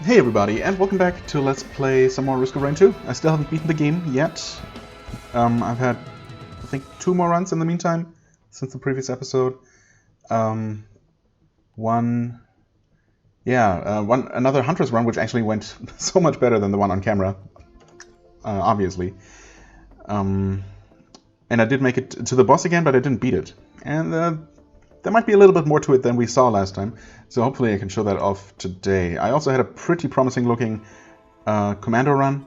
Hey everybody, and welcome back to Let's Play some more Risk of Rain 2. I still haven't beaten the game yet. I've had, I think, 2 more runs in the meantime, since the previous episode. Another Huntress run, which actually went so much better than the one on camera, obviously. And I did make it to the boss again, but I didn't beat it. And there might be a little bit more to it than we saw last time, so hopefully I can show that off today. I also had a pretty promising looking commando run.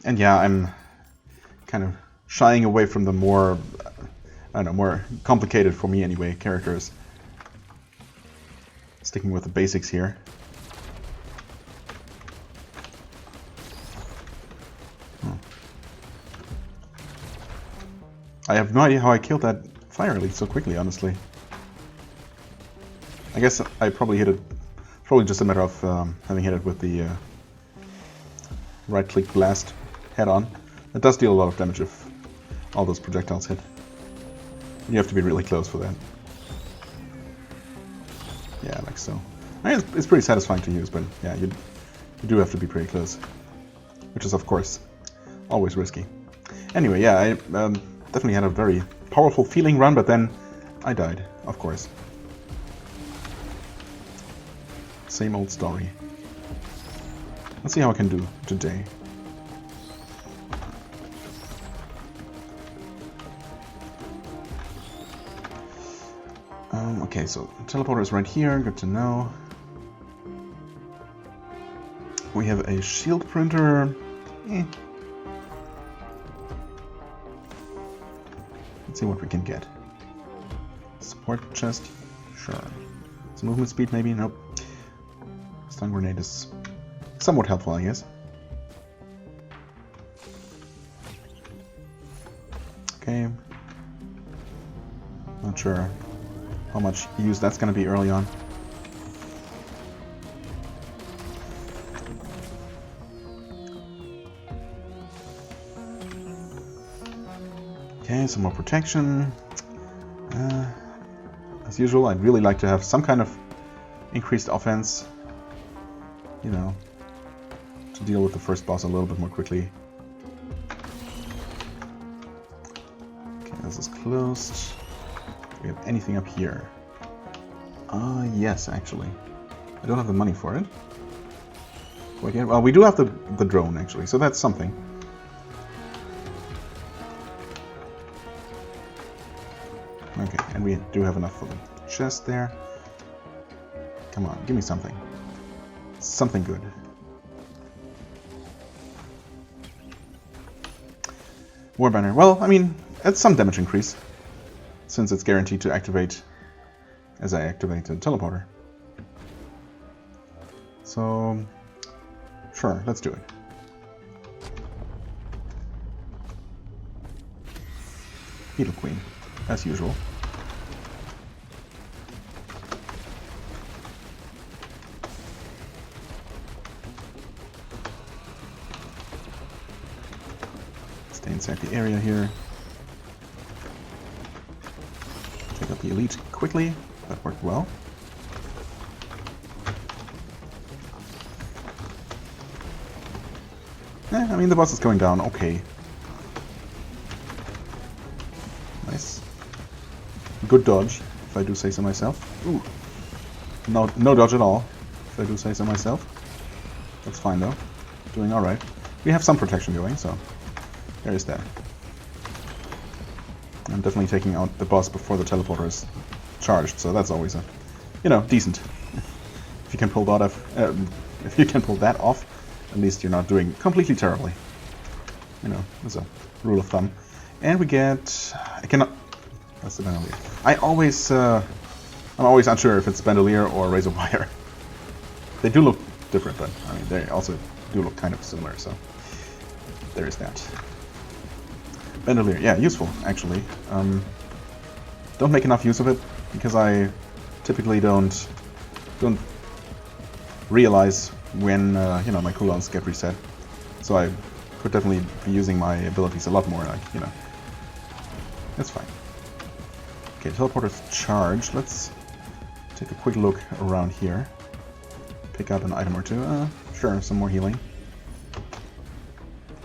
And yeah, I'm kind of shying away from the more, more complicated for me anyway, characters. Sticking with the basics here. I have no idea how I killed that fire elite so quickly, honestly. I guess I probably hit it, probably just a matter of having hit it with the right-click blast head-on. It does deal a lot of damage if all those projectiles hit. You have to be really close for that. Yeah, like so. I mean, it's pretty satisfying to use, but yeah, you do have to be pretty close. Which is, of course, always risky. Anyway, yeah, I definitely had a very powerful feeling run, but then I died, of course. Same old story. Let's see how I can do today. Okay, so teleporter is right here, good to know. We have a shield printer. Let's see what we can get. Support chest, sure. Some movement speed maybe, nope. Stun grenade is somewhat helpful, I guess. Okay. Not sure how much use that's going to be early on. Okay, some more protection. As usual, I'd really like to have some kind of increased offense, you know, to deal with the first boss a little bit more quickly. Okay, this is closed. Do we have anything up here? Yes, actually. I don't have the money for it. Well, we do have the drone, actually, so that's something. Okay, and we do have enough for the chest there. Come on, give me something. Something good. War banner. Well, I mean, it's some damage increase, since it's guaranteed to activate as I activate the teleporter. So, sure, let's do it. Beetle Queen, as usual. Stay inside the area here. Take out the elite quickly. That worked well. I mean, the boss is going down. Okay. Nice. Good dodge, if I do say so myself. Ooh. No dodge at all, if I do say so myself. That's fine, though. Doing alright. We have some protection going, so there is that. I'm definitely taking out the boss before the teleporter is charged, so that's always a, decent. If you can pull that off, at least you're not doing completely terribly. As a rule of thumb. And we get, that's the bandolier. I'm always unsure if it's bandolier or razor wire. They do look different, but I mean they also do look kind of similar. So there is that. Bandolier, yeah, useful actually. Don't make enough use of it because I typically don't realize when my cooldowns get reset. So I could definitely be using my abilities a lot more. That's fine. Okay, teleporter's charged. Let's take a quick look around here. pick up an item or two. Sure, some more healing.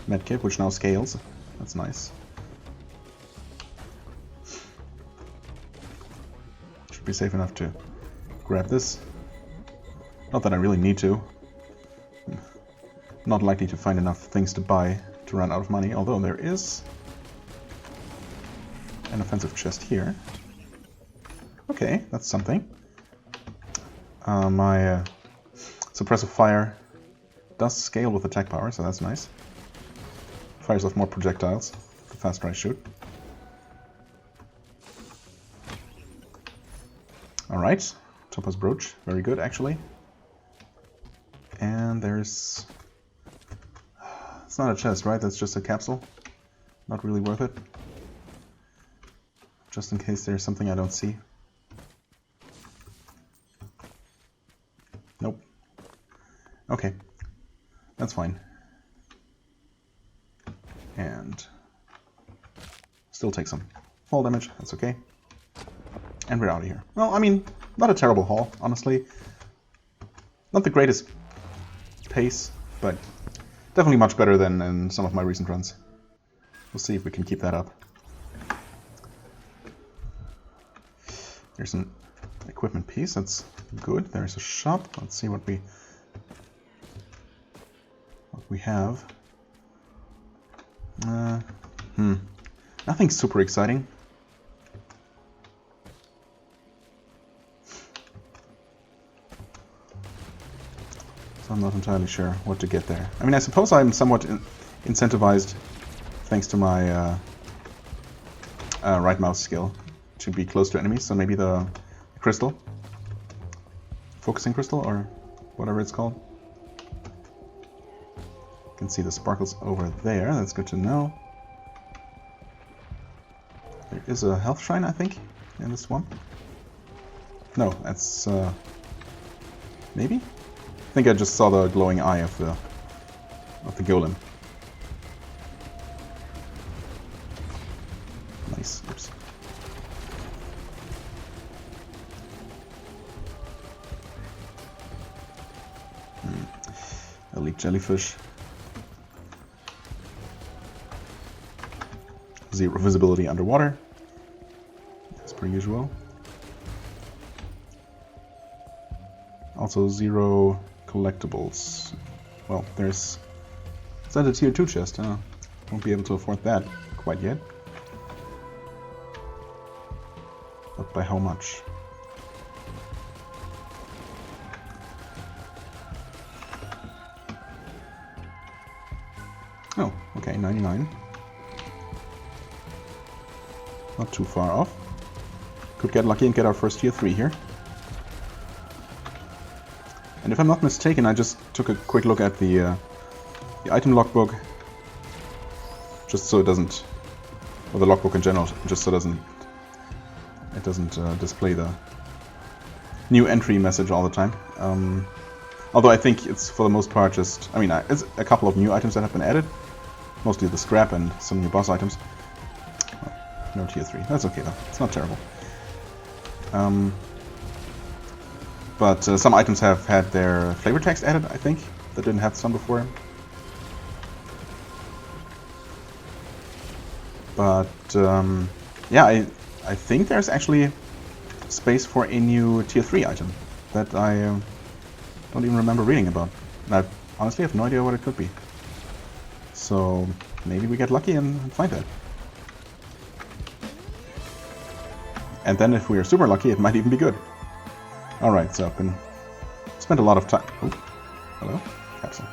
Medkit, which now scales. That's nice. Should be safe enough to grab this. Not that I really need to. Not likely to find enough things to buy to run out of money, although there is an offensive chest here. Okay, that's something. My suppressive fire does scale with attack power, so that's nice. Fires off more projectiles the faster I shoot. Alright, Topaz Brooch, very good actually. And there's... It's not a chest, right? That's just a capsule. Not really worth it. Just in case there's something I don't see. Nope. Okay. That's fine. And still take some fall damage. That's okay. And we're out of here. Well, I mean, not a terrible haul, honestly. Not the greatest pace, but definitely much better than in some of my recent runs. We'll see if we can keep that up. There's an equipment piece, that's good. There's a shop. Let's see what we have. Nothing super exciting. So I'm not entirely sure what to get there. I mean, I suppose I'm somewhat incentivized, thanks to my right mouse skill, to be close to enemies. So maybe the crystal, focusing crystal, or whatever it's called. You can see the sparkles over there. That's good to know. There is a health shrine, I think, in this one. No, that's maybe. I think I just saw the glowing eye of the golem. Nice. Oops. Elite jellyfish. Zero visibility underwater, as per usual. Also 0 collectibles. Well, there's... Is that a tier 2 chest? Won't be able to afford that quite yet. But by how much? Oh, okay, 99. Not too far off. Could get lucky and get our first tier 3 here. And if I'm not mistaken, I just took a quick look at the item logbook, just so it doesn't, or the logbook in general, just so it doesn't display the new entry message all the time. Although I think it's for the most part just, I mean, it's a couple of new items that have been added, mostly the scrap and some new boss items. No tier 3. That's okay though. It's not terrible. But some items have had their flavor text added, I think, that didn't have some before. But yeah, I think there's actually space for a new tier 3 item that I don't even remember reading about. And I honestly have no idea what it could be. So maybe we get lucky and find that. And then if we are super lucky, it might even be good. Alright, so I've spent a lot of time... Oh, hello? Capsule.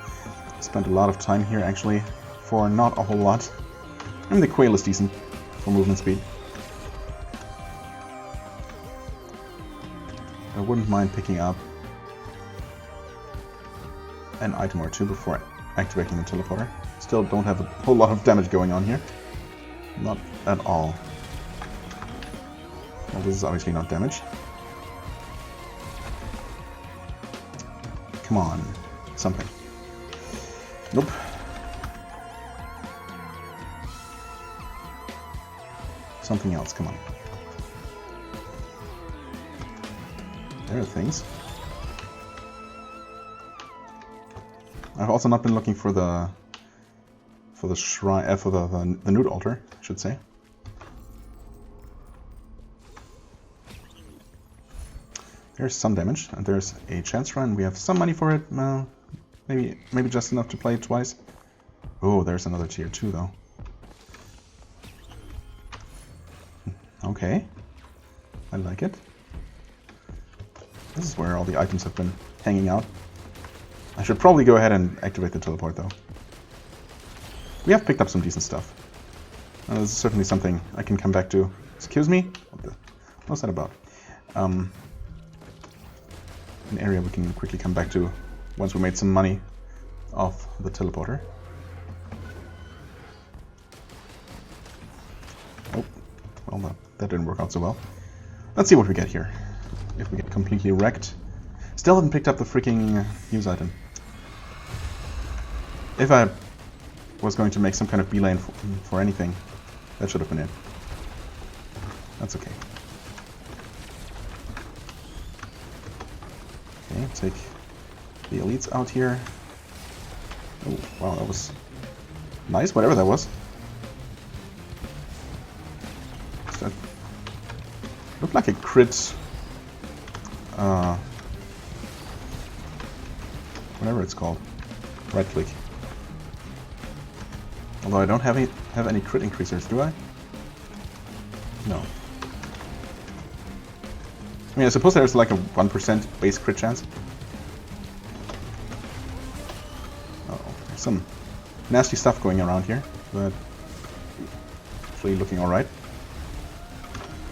Spent a lot of time here, actually, for not a whole lot. I mean, the quail is decent for movement speed. I wouldn't mind picking up an item or two before activating the teleporter. Still don't have a whole lot of damage going on here. Not at all. Well, this is obviously not damage. Come on. Something. Nope. Something else, come on. There are things. I've also not been looking for the shrine, for the nude altar, I should say. There's some damage, and there's a chance run. We have some money for it. Maybe just enough to play it twice. Oh, there's another tier 2 though. Okay, I like it. This is where all the items have been hanging out. I should probably go ahead and activate the teleport though. We have picked up some decent stuff. This is certainly something I can come back to. Excuse me? What's that about? An area we can quickly come back to once we made some money off the teleporter. Oh, well, that didn't work out so well. Let's see what we get here. If we get completely wrecked. Still haven't picked up the freaking use item. If I was going to make some kind of beeline for anything, that should have been it. That's okay. Okay, take the elites out here. Oh, wow, that was nice, whatever that was. That looked like a crit. Whatever it's called. Right click. Although I don't have any crit increasers, do I? No. I mean, I suppose there's like a 1% base crit chance. Uh-oh, there's some nasty stuff going around here, but actually looking alright.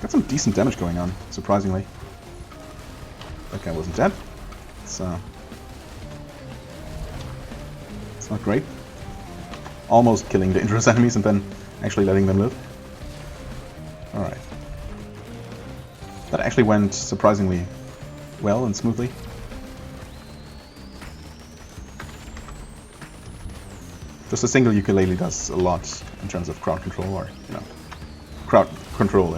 Got some decent damage going on, surprisingly. That guy wasn't dead. It's not great. Almost killing dangerous enemies and then actually letting them live. Alright. That actually went surprisingly well and smoothly. Just a single ukulele does a lot in terms of crowd control, or, you know, crowd control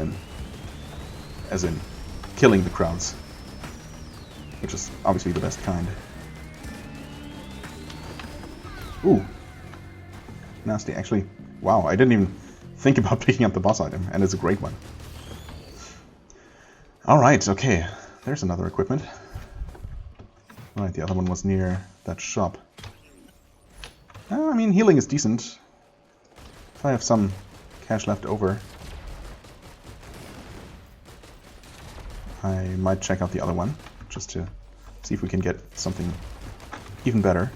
as in killing the crowds. Which is obviously the best kind. Ooh. Nasty, actually. Wow, I didn't even think about picking up the boss item, and it's a great one. Alright, okay. There's another equipment. Right, the other one was near that shop. I mean, healing is decent. If I have some cash left over, I might check out the other one, just to see if we can get something even better.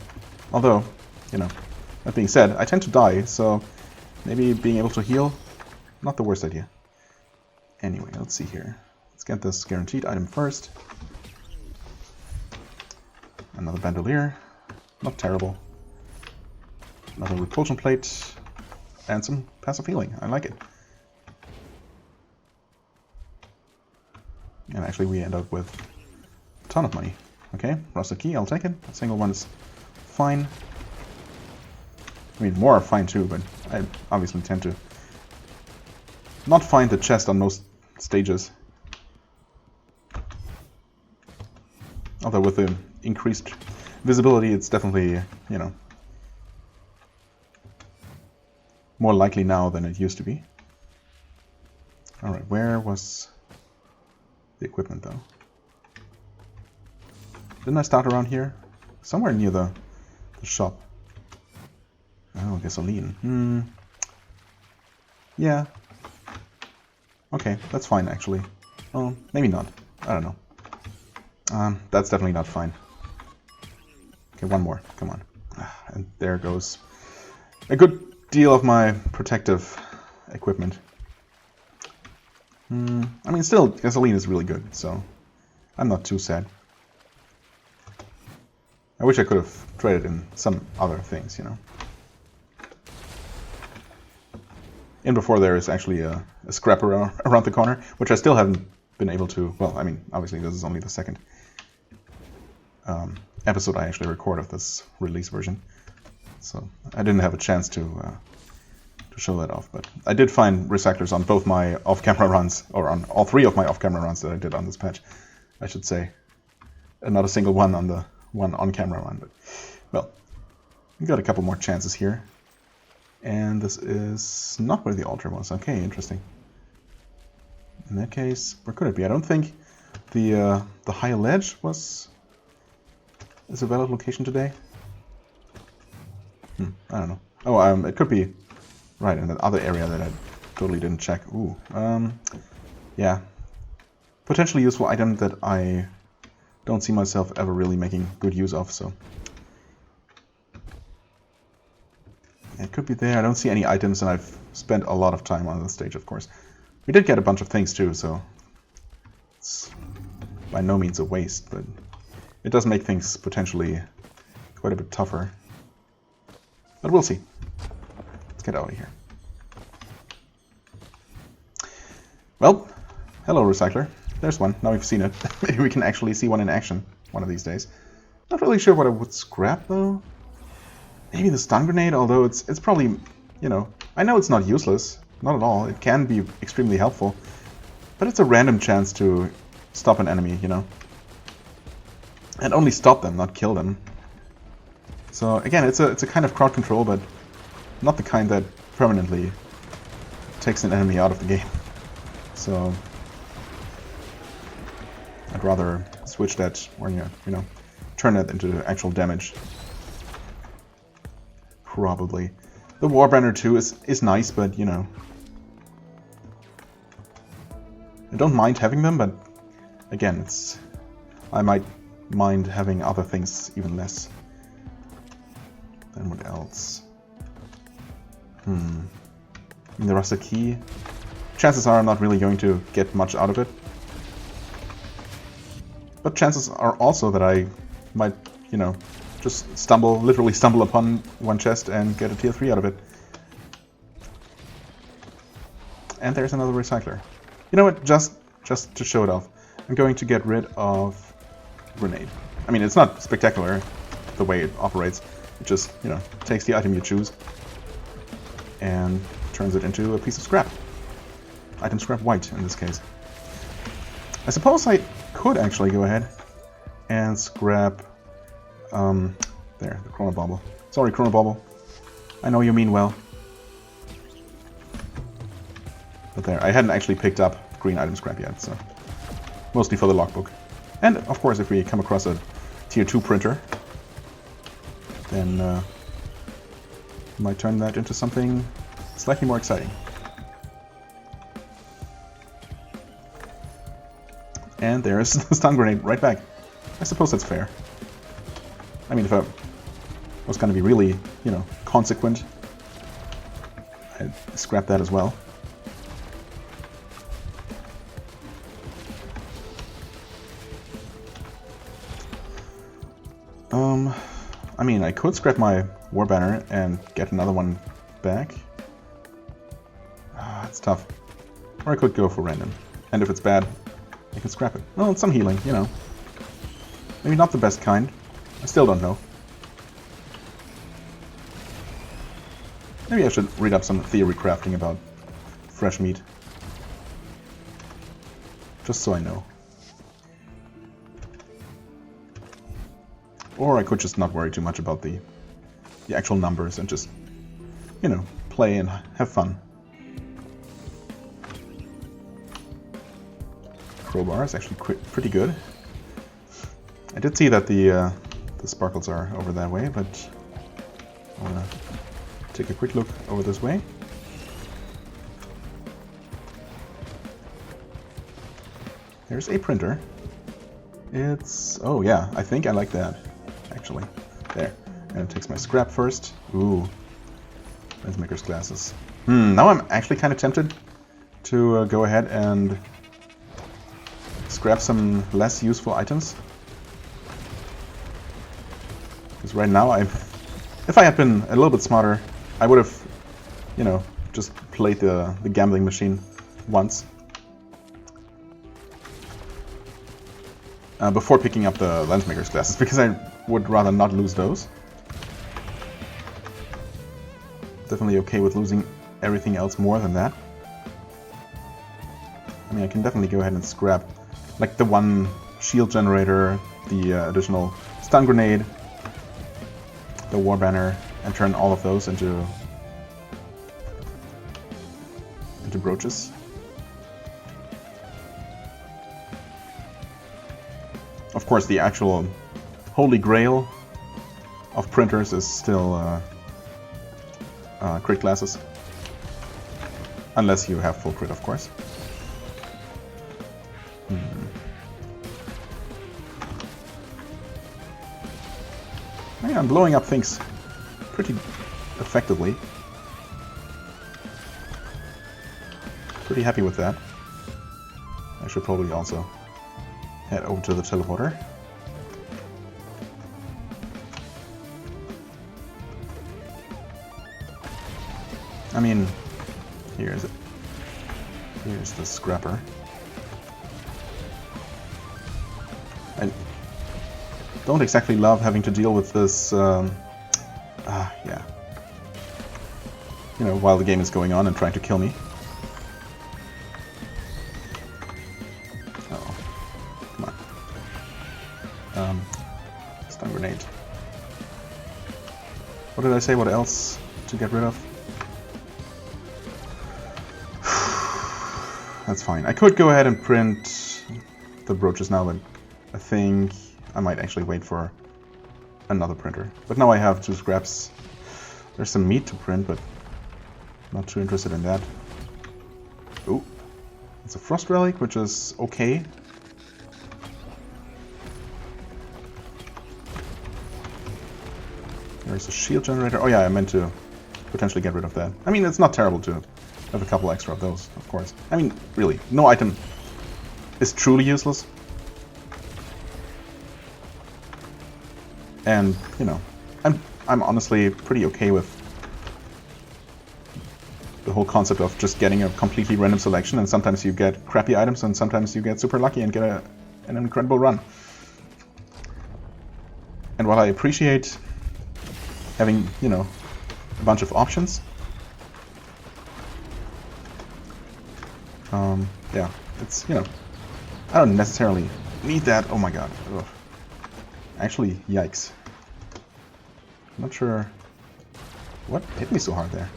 Although, you know, that being said, I tend to die, so maybe being able to heal, not the worst idea. Anyway, let's see here. Let's get this guaranteed item first. Another bandolier, not terrible. Another repulsion plate, and some passive healing. I like it. And actually we end up with a ton of money. Okay, rusted key, I'll take it. A single one is fine. I mean, more are fine too, but I obviously tend to not find the chest on most stages. Although with the increased visibility, it's definitely, you know, more likely now than it used to be. Alright, where was the equipment though? Didn't I start around here? Somewhere near the shop. Oh, gasoline. Yeah. Okay, that's fine actually. Oh, maybe not. I don't know. That's definitely not fine. Okay, one more. Come on. And there goes a good deal of my protective equipment. I mean, still, gasoline is really good, so I'm not too sad. I wish I could have traded in some other things, you know. In before there is actually a scrapper around the corner, which I still haven't been able to... Well, I mean, obviously this is only the second episode I actually record of this release version, so I didn't have a chance to show that off. But I did find recyclers on both my off-camera runs, or on all three of my off-camera runs that I did on this patch, I should say. And not a single one on the one on-camera run. But, well, We got a couple more chances here. And this is not where the altar was. Okay, interesting. In that case, where could it be? I don't think the high ledge is a valid location today. I don't know. Oh, it could be right in that other area that I totally didn't check. Ooh, yeah. Potentially useful item that I don't see myself ever really making good use of, so. It could be there. I don't see any items, and I've spent a lot of time on the stage, of course. We did get a bunch of things too, so it's by no means a waste, but it does make things potentially quite a bit tougher. But we'll see. Let's get out of here. Well, hello, Recycler. There's one. Now we've seen it. Maybe we can actually see one in action one of these days. Not really sure what I would scrap, though. Maybe the stun grenade, although it's probably, you know, I know it's not useless. Not at all. It can be extremely helpful. But it's a random chance to stop an enemy, you know. And only stop them, not kill them. So again, it's a kind of crowd control, but not the kind that permanently takes an enemy out of the game. So I'd rather switch that, or you know, turn that into actual damage. Probably. The Warbanner too is nice, but you know, I don't mind having them, but again, I might mind having other things even less. Then what else? The rusted key. Chances are I'm not really going to get much out of it. But chances are also that I might, you know, just literally stumble upon one chest and get a tier 3 out of it. And there's another recycler. You know what, just to show it off, I'm going to get rid of grenade. I mean, it's not spectacular the way it operates. It just, you know, takes the item you choose and turns it into a piece of scrap. Item scrap white in this case. I suppose I could actually go ahead and scrap there, the Chrono Bauble. Sorry, Chrono Bauble. I know you mean well. But there, I hadn't actually picked up green item scrap yet, so mostly for the logbook. And of course, if we come across a tier 2 printer, then we might turn that into something slightly more exciting. And there's the stun grenade right back. I suppose that's fair. I mean, if I was going to be really, you know, consequent, I'd scrap that as well. I mean, I could scrap my Warbanner and get another one back. It's tough. Or I could go for random. And if it's bad, I can scrap it. Well, it's some healing, you know. Maybe not the best kind. I still don't know. Maybe I should read up some theory crafting about fresh meat. Just so I know. Or I could just not worry too much about the actual numbers and just, you know, play and have fun. Crowbar is actually pretty good. I did see that the sparkles are over that way, but I want to take a quick look over this way. There's a printer. It's... oh yeah, I think I like that, actually. There. And it takes my scrap first. Ooh. Lensmaker's glasses. Now I'm actually kind of tempted to go ahead and scrap some less useful items. Because right now, if I had been a little bit smarter, I would have, you know, just played the gambling machine once. Before picking up the Lensmaker's glasses, because I would rather not lose those. Definitely okay with losing everything else more than that. I mean, I can definitely go ahead and scrap, like, the one shield generator, the additional stun grenade, the Warbanner, and turn all of those into brooches. Of course, the actual holy grail of printers is still crit glasses. Unless you have full crit, of course. Yeah, I'm blowing up things pretty effectively. Pretty happy with that. I should probably also head over to the teleporter. I mean, here's the scrapper. I don't exactly love having to deal with this, yeah. You know, while the game is going on and trying to kill me. Oh, come on. Stun grenade. What did I say? What else to get rid of? That's fine. I could go ahead and print the brooches now, but I think I might actually wait for another printer. But now I have 2 scraps. There's some meat to print, but not too interested in that. Ooh, it's a frost relic, which is okay. There's a shield generator. Oh yeah, I meant to potentially get rid of that. I mean, it's not terrible to have a couple extra of those, of course. I mean, really, no item is truly useless. And, you know, I'm honestly pretty okay with the whole concept of just getting a completely random selection, and sometimes you get crappy items, and sometimes you get super lucky and get an incredible run. And while I appreciate having, you know, a bunch of options, yeah, it's, you know, I don't necessarily need that. Oh my god. Ugh. Actually, yikes. I'm not sure what hit me so hard there.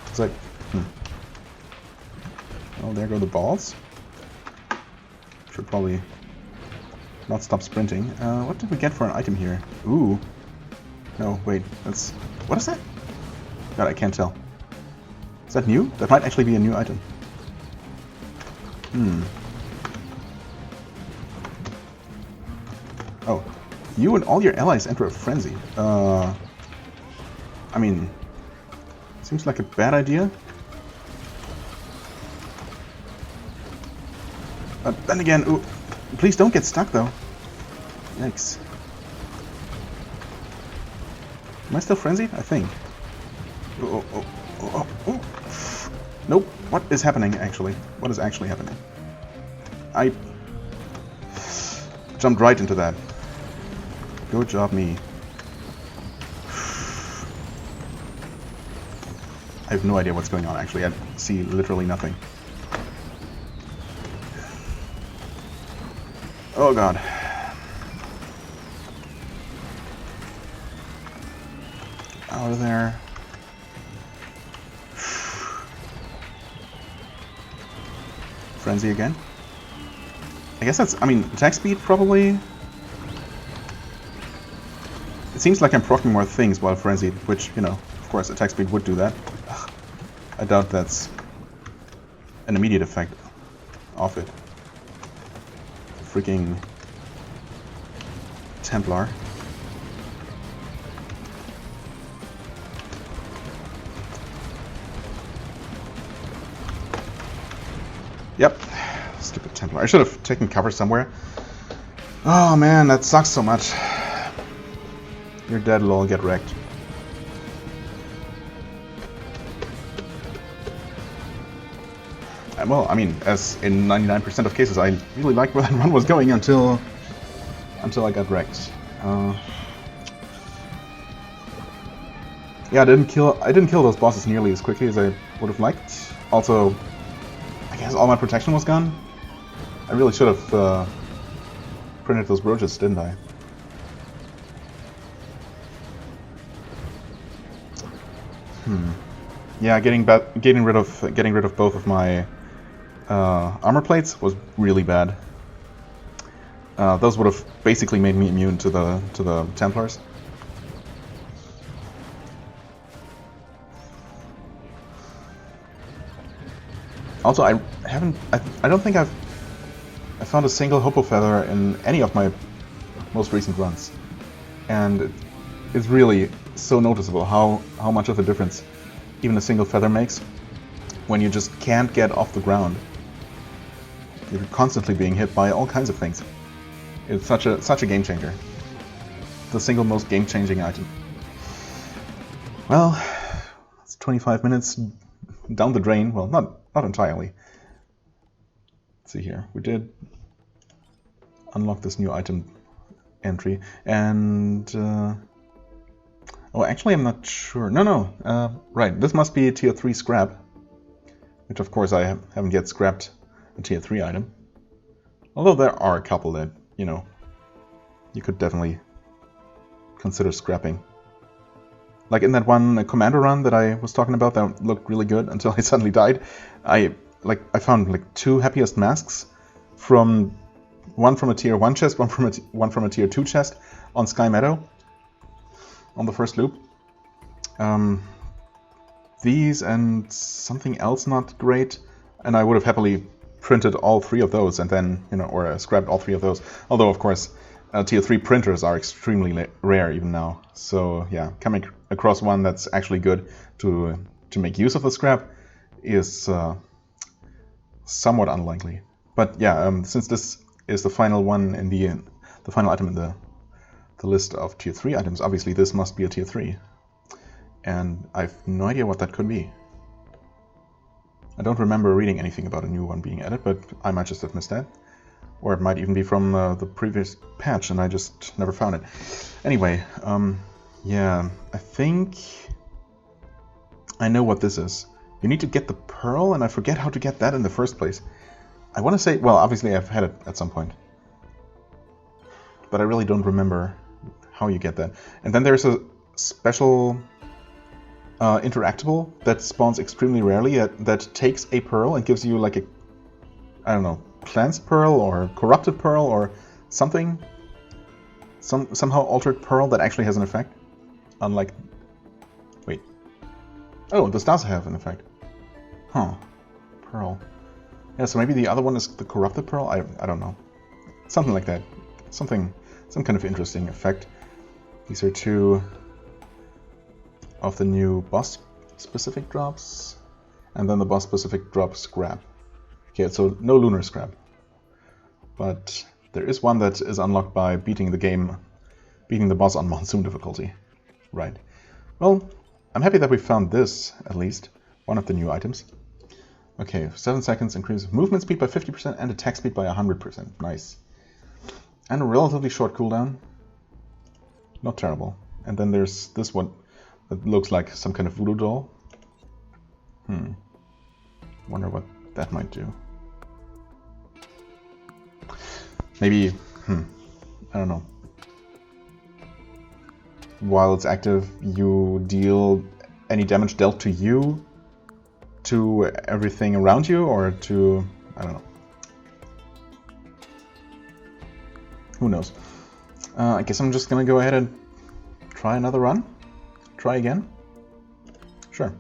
It's like, oh, there go the balls. Should probably not stop sprinting. What did we get for an item here? Ooh. No, wait, that's... What is that? God, I can't tell. Is that new? That might actually be a new item. Oh. You and all your allies enter a frenzy. I mean... Seems like a bad idea. Then again, ooh, please don't get stuck though. Yikes. Am I still frenzied? I think. Oh. Nope. What is happening actually? What is actually happening? I jumped right into that. Good job, me. I have no idea what's going on actually. I see literally nothing. Oh god. Out of there. Frenzy again. I guess that's, I mean, attack speed probably. It seems like I'm proccing more things while frenzied, which, you know, of course attack speed would do that. Ugh. I doubt that's an immediate effect of it. Freaking Templar. Yep. Stupid Templar. I should have taken cover somewhere. Oh man, that sucks so much. You're dead, lol, get wrecked. Well, I mean, as in 99% of cases, I really liked where that run was going until I got wrecked. Yeah, I didn't kill those bosses nearly as quickly as I would have liked. Also, I guess all my protection was gone. I really should have printed those brooches, didn't I? Yeah, getting rid of both of my armor plates was really bad. Those would have basically made me immune to the Templars. Also, I don't think I found a single Hopoo feather in any of my most recent runs, and it's really so noticeable how much of a difference even a single feather makes when you just can't get off the ground. You're constantly being hit by all kinds of things. It's such a game changer. The single most game-changing item. Well, it's 25 minutes down the drain. Well, not entirely. Let's see here. We did unlock this new item entry, and oh, actually, I'm not sure. No. Right, this must be a tier 3 scrap, which of course I haven't yet scrapped a tier 3 item. Although there are a couple that, you know, you could definitely consider scrapping. Like in that one commander run that I was talking about that looked really good until I suddenly died. I found like 2 happiest masks, one from a tier 1 chest, one from a tier 2 chest on Sky Meadow on the first loop. These and something else not great, and I would have happily printed all 3 of those and then, you know, or scrapped all 3 of those. Although of course tier 3 printers are extremely rare even now. So yeah, coming across one that's actually good to make use of the scrap is somewhat unlikely. But yeah, since this is the final one in the final item in the list of tier 3 items, obviously this must be a tier 3. And I've no idea what that could be. I don't remember reading anything about a new one being added, but I might just have missed that. Or it might even be from the previous patch and I just never found it. Anyway, yeah, I think I know what this is. You need to get the pearl, and I forget how to get that in the first place. I want to say, well, obviously I've had it at some point. But I really don't remember how you get that. And then there's a special interactable that spawns extremely rarely that takes a pearl and gives you like a, I don't know, cleansed pearl or corrupted pearl or something. Somehow altered pearl that actually has an effect. Unlike... Wait. Oh, this does have an effect. Huh. Pearl. Yeah, so maybe the other one is the corrupted pearl? I don't know. Something like that. Some kind of interesting effect. These are 2 of the new boss-specific drops. And then the boss-specific drop scrap. Okay, so no lunar scrap. But there is one that is unlocked by beating the boss on monsoon difficulty. Right. Well, I'm happy that we found this, at least. One of the new items. Okay, 7 seconds increases movement speed by 50% and attack speed by 100%. Nice. And a relatively short cooldown. Not terrible. And then there's this one that looks like some kind of voodoo doll. Wonder what that might do. Maybe, I don't know. While it's active, you deal any damage dealt to you to everything around you, or to, I don't know. Who knows? I guess I'm just gonna go ahead and try another run. Try again. Sure.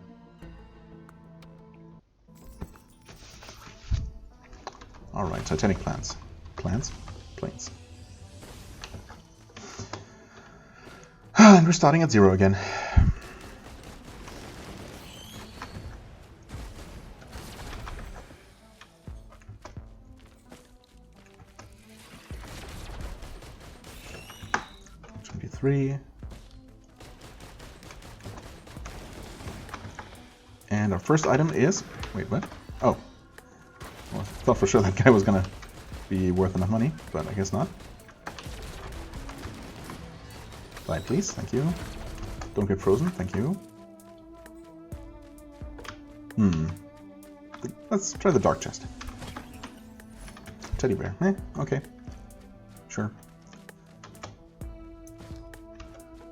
Alright, Titanic plans. Plans? Planes. And we're starting at 0 again. And our first item is... Wait, what? Oh. Well, I thought for sure that guy was gonna be worth enough money, but I guess not. Buy it, please. Thank you. Don't get frozen. Thank you. Let's try the dark chest. Teddy bear. Okay. Sure.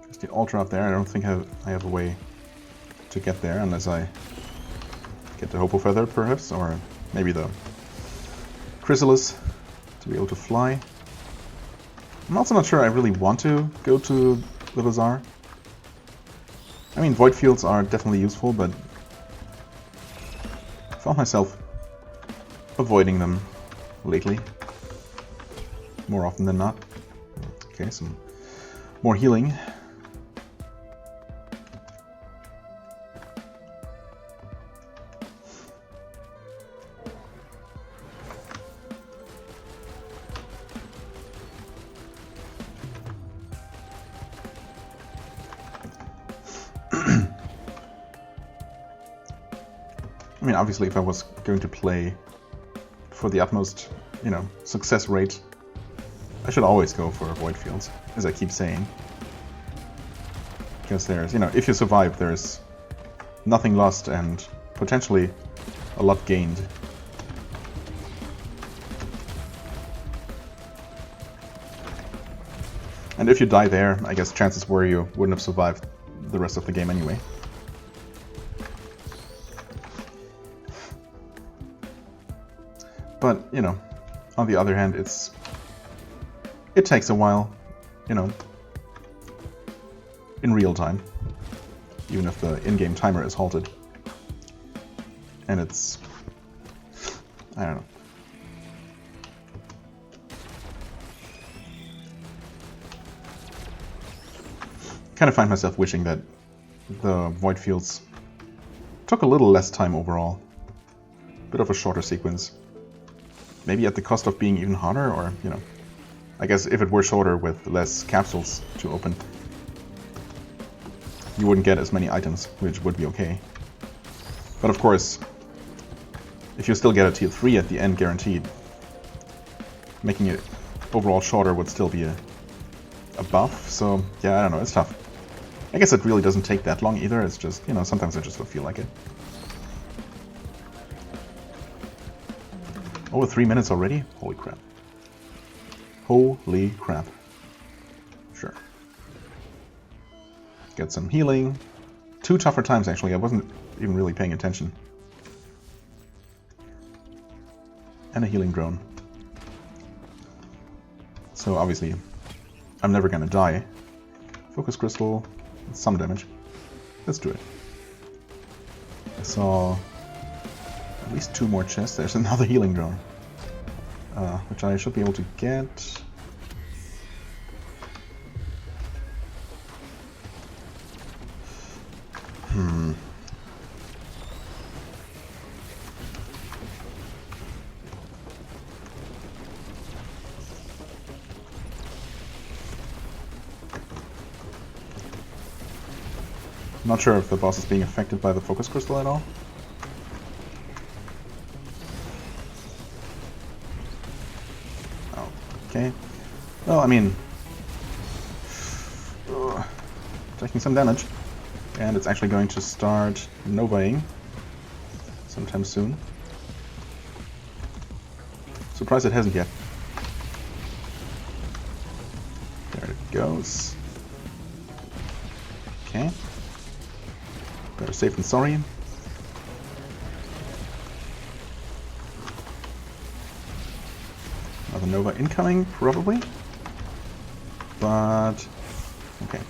Just the altar up there. I don't think I have a way to get there, unless I get the Hopoo feather, perhaps, or maybe the chrysalis to be able to fly. I'm also not sure I really want to go to the bazaar. I mean, void fields are definitely useful, but I found myself avoiding them lately, more often than not. Okay, some more healing. I mean, obviously, if I was going to play for the utmost, you know, success rate, I should always go for void fields, as I keep saying. Because there's, you know, if you survive, there's nothing lost and potentially a lot gained. And if you die there, I guess chances were you wouldn't have survived the rest of the game anyway. But, you know, on the other hand, it takes a while, you know, in real time, even if the in-game timer is halted. And it's, I don't know. Kind of find myself wishing that the void fields took a little less time overall. Bit of a shorter sequence. Maybe at the cost of being even harder, or, you know, I guess if it were shorter with less capsules to open, you wouldn't get as many items, which would be okay. But of course, if you still get a tier 3 at the end guaranteed, making it overall shorter would still be a buff, so yeah, I don't know, it's tough. I guess it really doesn't take that long either, it's just, you know, sometimes I just don't feel like it. Over 3 minutes already? Holy crap. Holy crap. Sure. Get some healing. 2 tougher times actually, I wasn't even really paying attention. And a healing drone. So obviously, I'm never gonna die. Focus crystal, some damage. Let's do it. I saw at least 2 more chests. There's another healing drone, which I should be able to get. Not sure if the boss is being affected by the focus crystal at all. Okay. Well, I mean, taking some damage, and it's actually going to start novaing sometime soon. Surprised it hasn't yet. There it goes. Okay. Better safe than sorry. Another Nova incoming, probably. But okay.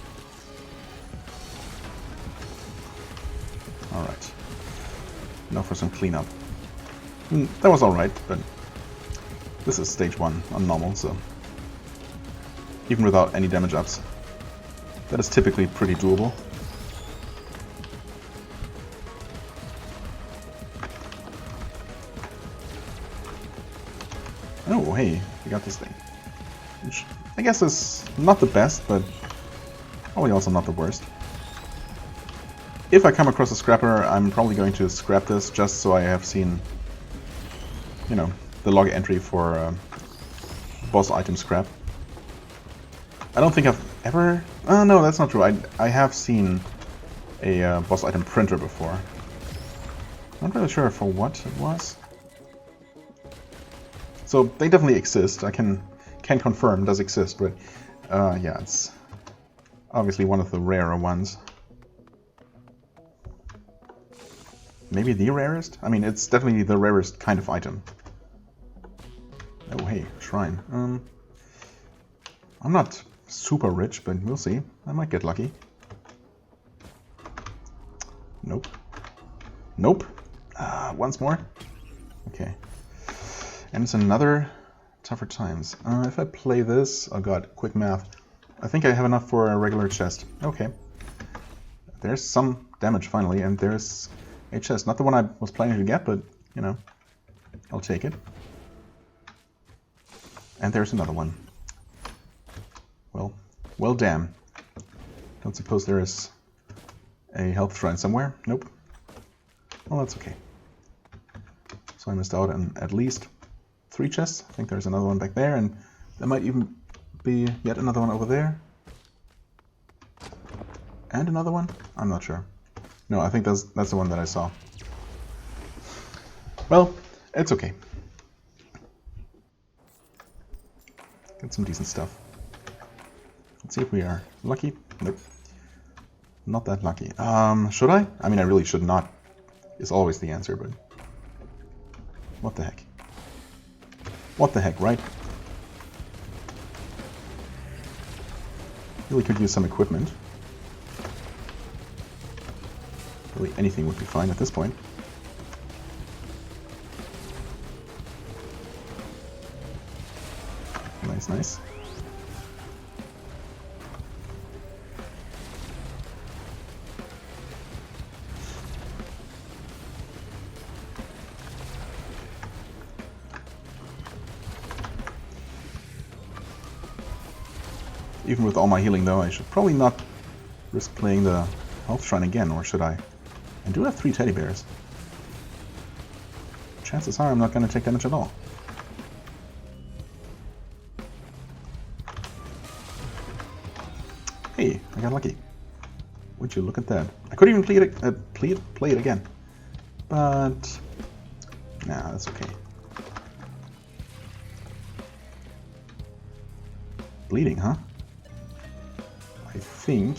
Alright. Now for some cleanup. That was alright, but this is stage 1 on normal, so even without any damage ups, that is typically pretty doable. Oh, hey, we got this thing. Which I guess is not the best, but probably also not the worst. If I come across a scrapper, I'm probably going to scrap this just so I have seen, you know, the log entry for boss item scrap. I don't think I've ever... no, that's not true. I have seen a boss item printer before. I'm not really sure for what it was. So they definitely exist. I can confirm does exist, but yeah, it's obviously one of the rarer ones. maybe the rarest? I mean, it's definitely the rarest kind of item. Oh, hey, shrine. I'm not super rich, but we'll see. I might get lucky. Nope. Nope. Once more. Okay. And it's another tougher times. If I play this... Oh god, quick math. I think I have enough for a regular chest. Okay. There's some damage finally, and there's a chest. Not the one I was planning to get, but, you know, I'll take it. And there's another one. Well damn. Don't suppose there is a health shrine somewhere? Nope. Well, that's okay. So I missed out on at least 3 chests. I think there's another one back there, and there might even be yet another one over there. And another one? I'm not sure. No, I think that's the one that I saw. Well, it's okay. Get some decent stuff. Let's see if we are lucky. Nope. Not that lucky. Should I? I mean, I really should not. Is always the answer, but... What the heck? What the heck, right? Really could use some equipment. Really anything would be fine at this point. Nice, nice. Even with all my healing though, I should probably not risk playing the health shrine again, or should I? I do have 3 teddy bears. Chances are I'm not going to take damage at all. Hey, I got lucky. Would you look at that? I could even play it again. But... nah, that's okay. Bleeding, huh? I think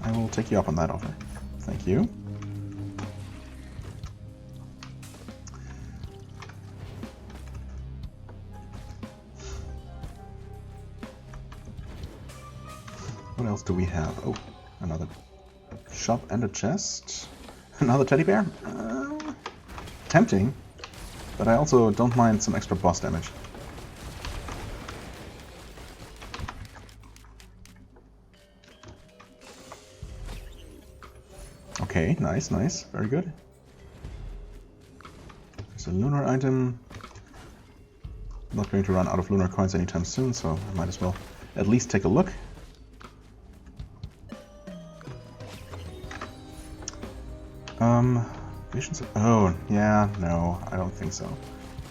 I will take you up on that offer. Thank you. What else do we have? Oh, another shop and a chest. Another teddy bear? Tempting, but I also don't mind some extra boss damage. Okay, nice, nice. Very good. There's a lunar item. I'm not going to run out of lunar coins anytime soon, so I might as well at least take a look. Visions of... oh, yeah, no, I don't think so.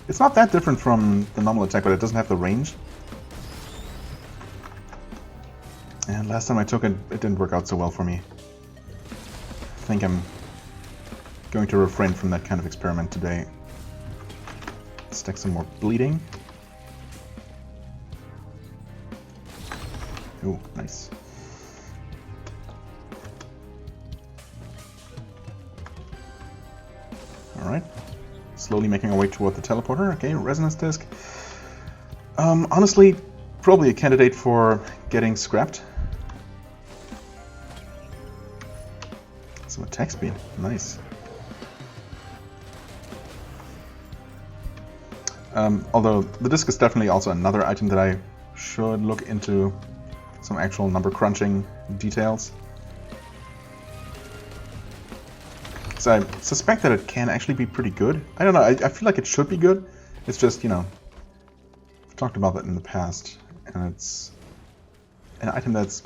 It's not that different from the normal attack, but it doesn't have the range. And last time I took it, it didn't work out so well for me. I think I'm going to refrain from that kind of experiment today. Stack some more bleeding. Oh, nice. Alright. Slowly making our way toward the teleporter. Okay, resonance disc. Honestly, probably a candidate for getting scrapped. Some attack speed. Nice. Although the disc is definitely also another item that I should look into some actual number crunching details. So I suspect that it can actually be pretty good. I don't know, I feel like it should be good. It's just, you know, I've talked about that in the past, and it's an item that's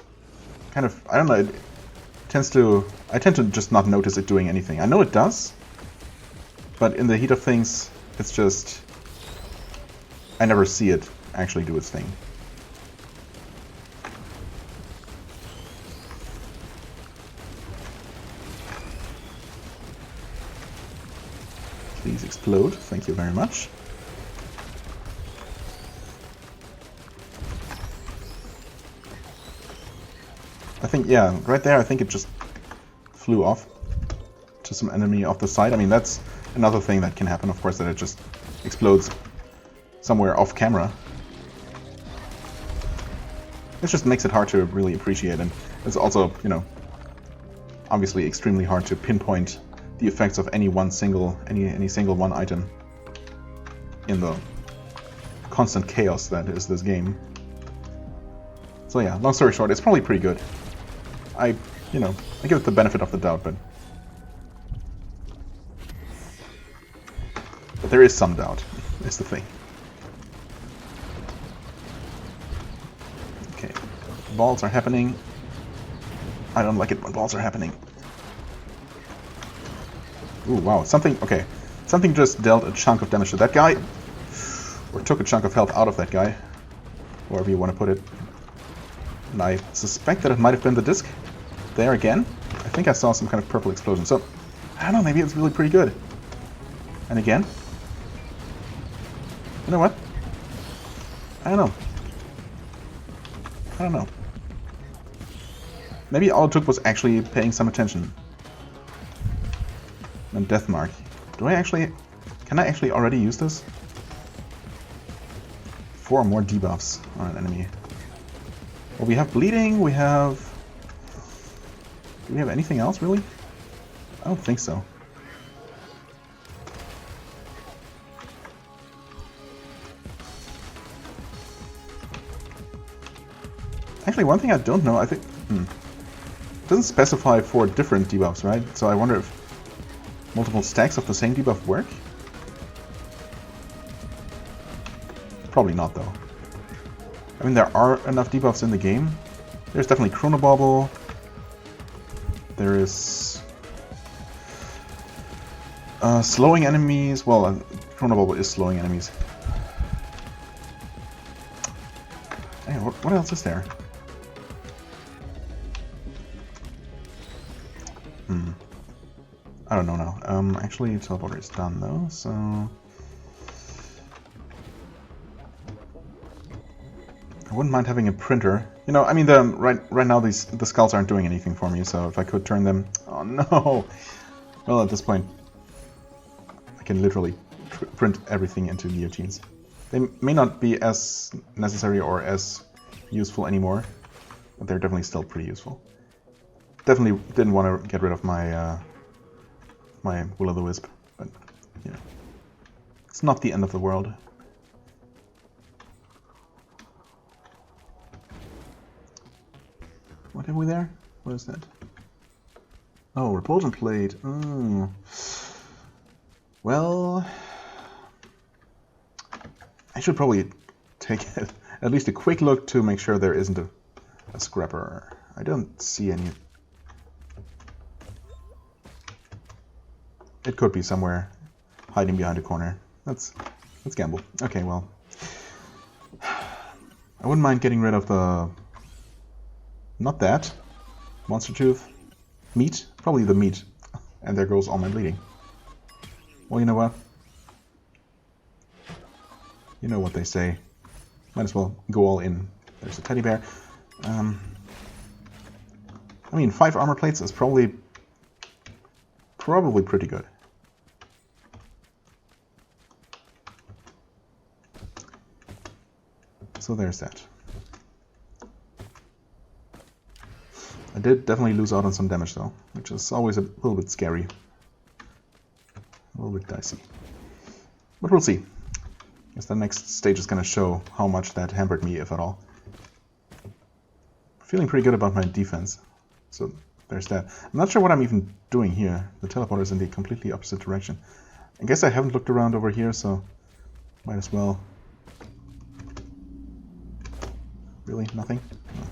kind of, I don't know, I tend to just not notice it doing anything. I know it does, but in the heat of things, it's just, I never see it actually do its thing. Please explode, thank you very much. I think, yeah, right there I think it just flew off. to some enemy off the side. I mean, that's another thing that can happen, of course, that it just explodes somewhere off camera. It just makes it hard to really appreciate, and it's also, you know, obviously extremely hard to pinpoint the effects of any single one item in the constant chaos that is this game. So yeah, long story short, it's probably pretty good. I give it the benefit of the doubt, but there is some doubt, is the thing. Okay, balls are happening. I don't like it when balls are happening. Ooh, wow, something just dealt a chunk of damage to that guy. Or took a chunk of health out of that guy. However you want to put it. And I suspect that it might have been the disc. There again. I think I saw some kind of purple explosion. So, I don't know, maybe it's really pretty good. And again. You know what? I don't know. Maybe all it took was actually paying some attention. And death mark. Can I actually already use this? 4 more debuffs on an enemy. Well, we have bleeding, do we have anything else, really? I don't think so. Actually, one thing I don't know, I think... It doesn't specify 4 different debuffs, right? So I wonder if multiple stacks of the same debuff work? Probably not, though. I mean, there are enough debuffs in the game. There's definitely Chronobauble. There is... slowing enemies. Well, Chronobauble is slowing enemies. Hey, what else is there? I don't know now. Actually, teleporter is done though, so... I wouldn't mind having a printer. You know, I mean, right now the skulls aren't doing anything for me, so if I could turn them... Oh no! Well, at this point, I can literally print everything into guillotines. They may not be as necessary or as useful anymore, but they're definitely still pretty useful. Definitely didn't want to get rid of my my will-o'-the-wisp, but you know, it's not the end of the world. What have we there? What is that? Oh, repulsion plate. Oh. Well, I should probably take at least a quick look to make sure there isn't a scrapper. I don't see any. It could be somewhere hiding behind a corner. Let's gamble. Okay, well, I wouldn't mind getting rid of the... Not that. Monster tooth. Meat. Probably the meat. And there goes all my bleeding. Well, you know what? You know what they say. Might as well go all in. There's a teddy bear. I mean, 5 armor plates is probably pretty good. So there's that. I did definitely lose out on some damage though, which is always a little bit scary. A little bit dicey. But we'll see. Guess the next stage is going to show how much that hampered me, if at all. Feeling pretty good about my defense. So there's that. I'm not sure what I'm even doing here. The teleporter is in the completely opposite direction. I guess I haven't looked around over here, so might as well. Really? Nothing? No.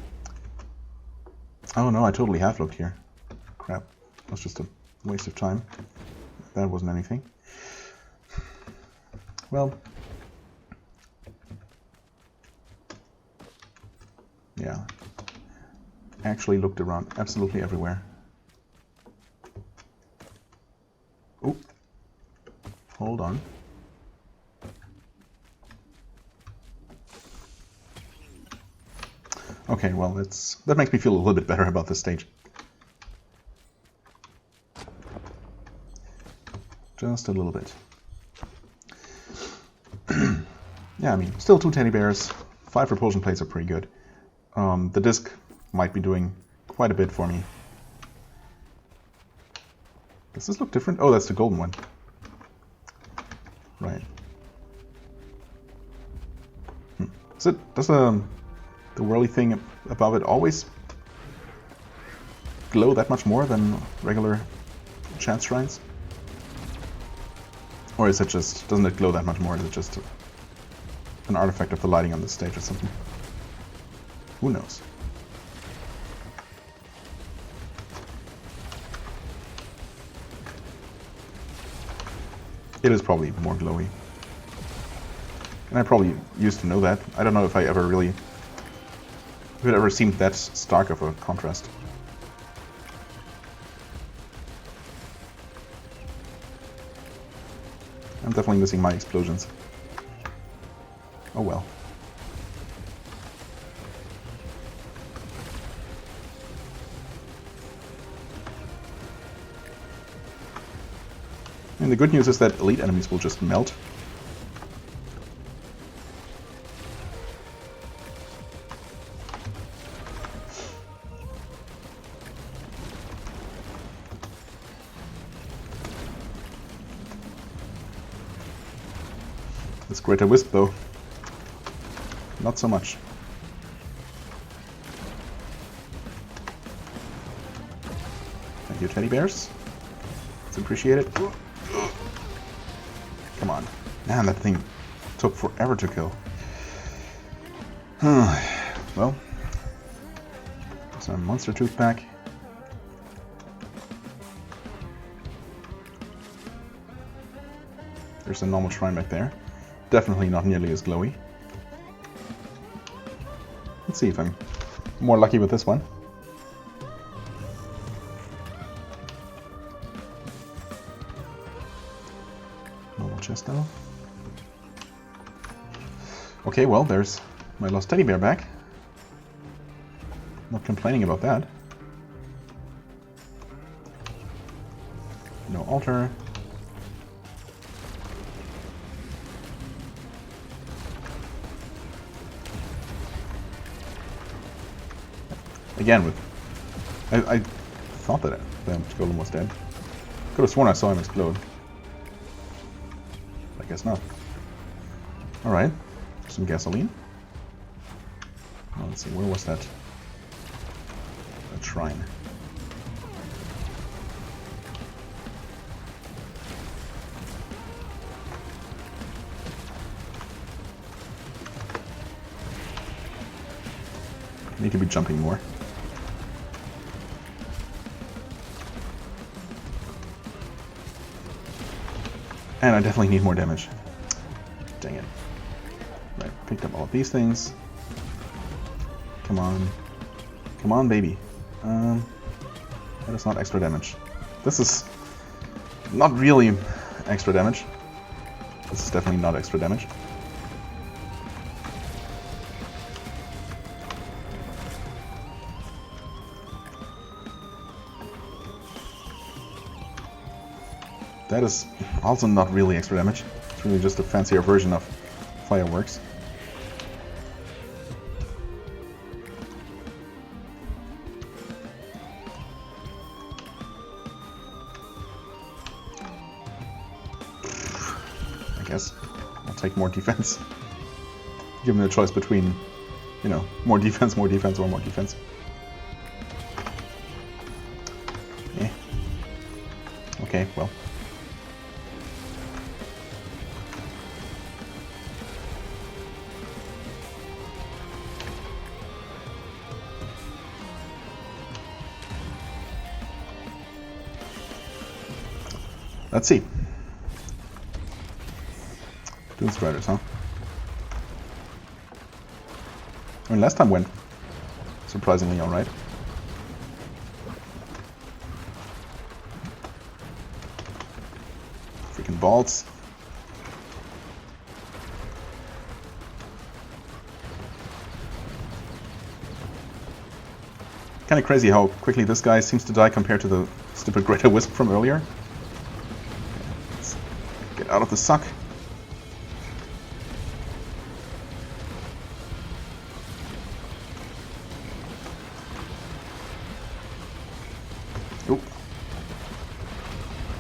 Oh no, I totally have looked here. Crap. That was just a waste of time. That wasn't anything. Well. Yeah. Actually looked around absolutely everywhere. Oh. Hold on. Okay, well, that makes me feel a little bit better about this stage. Just a little bit. Yeah, I mean, still 2 teddy bears. 5 repulsion plates are pretty good. The disc might be doing quite a bit for me. Does this look different? Oh, that's the golden one. Right. Does the whirly thing above it always glow that much more than regular chance shrines? Or is it just, doesn't it glow that much more? Is it just an artifact of the lighting on the stage or something? Who knows? It is probably more glowy. And I probably used to know that. I don't know if I ever really... if it ever seemed that stark of a contrast. I'm definitely missing my explosions. Oh well. And the good news is that elite enemies will just melt. This greater wisp though, not so much. Thank you, teddy bears. It's appreciated. Come on. Man, that thing took forever to kill. Well, some monster tooth back. There's a normal shrine back there. Definitely not nearly as glowy. Let's see if I'm more lucky with this one. Normal chest though. Okay, well, there's my lost teddy bear back. Not complaining about that. No altar. Again, with I thought that the golem was dead. Could have sworn I saw him explode. I guess not. All right, some gasoline. Well, let's see, where was that? That shrine. Need to be jumping more. And I definitely need more damage. Dang it. Right, picked up all of these things. Come on. Come on, baby. That is not extra damage. This is not really extra damage. This is definitely not extra damage. That is also not really extra damage. It's really just a fancier version of fireworks. I guess I'll take more defense. Given the choice between, you know, more defense, or more defense. Eh. Okay, well. Let's see. Doom Striders, huh? I mean, last time went surprisingly alright. Freaking balls. Kinda crazy how quickly this guy seems to die compared to the stupid Greater Wisp from earlier. Get out of the suck. Oop.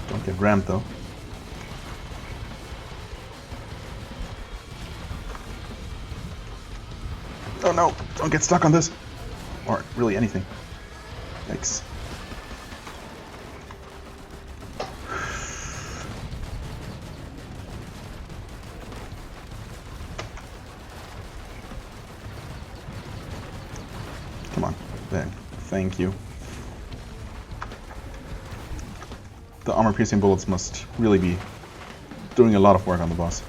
Don't get rammed though. Oh no! Don't get stuck on this! Or really anything. Yikes. Come on. There. Thank you. The armor-piercing bullets must really be doing a lot of work on the boss.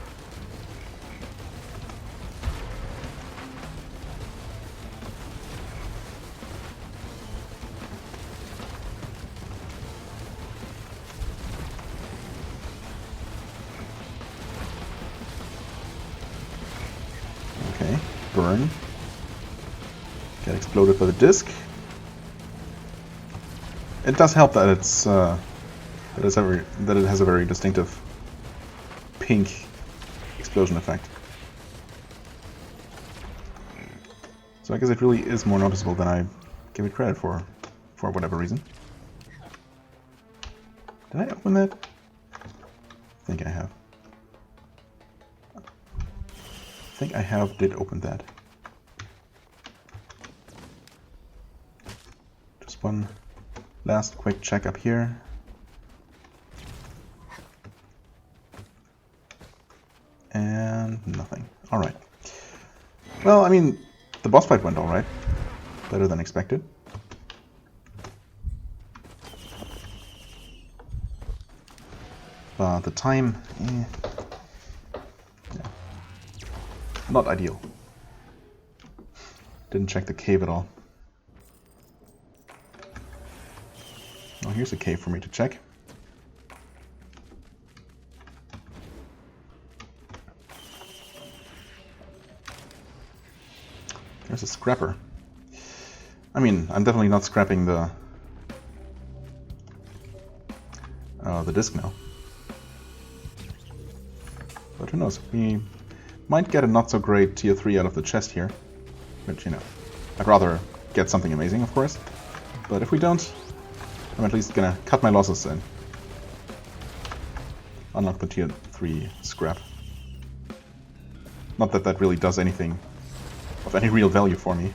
Okay, burn. Get exploded by the disc. It does help that it's that it has a very distinctive pink explosion effect. So I guess it really is more noticeable than I give it credit for whatever reason. Did I open that? I think I have. I think I did open that. Just one last quick check up here. And nothing. Alright. Well, I mean, the boss fight went alright. Better than expected. But the time... yeah. Not ideal. Didn't check the cave at all. Oh, here's a cave for me to check. There's a scrapper. I mean, I'm definitely not scrapping the disc now. But who knows? We might get a not so great tier 3 out of the chest here. Which, you know, I'd rather get something amazing, of course. But if we don't, I'm at least gonna cut my losses and unlock the tier 3 scrap. Not that that really does anything of any real value for me.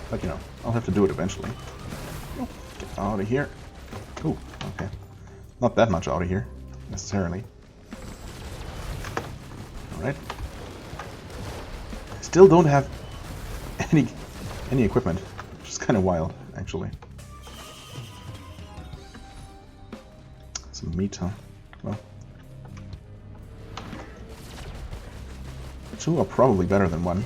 But, you know, I'll have to do it eventually. Oh, get out of here. Ooh, okay. Not that much out of here, necessarily. Alright. Still don't have any equipment, which is kind of wild, actually. Some meat, huh? Well. 2 are probably better than 1.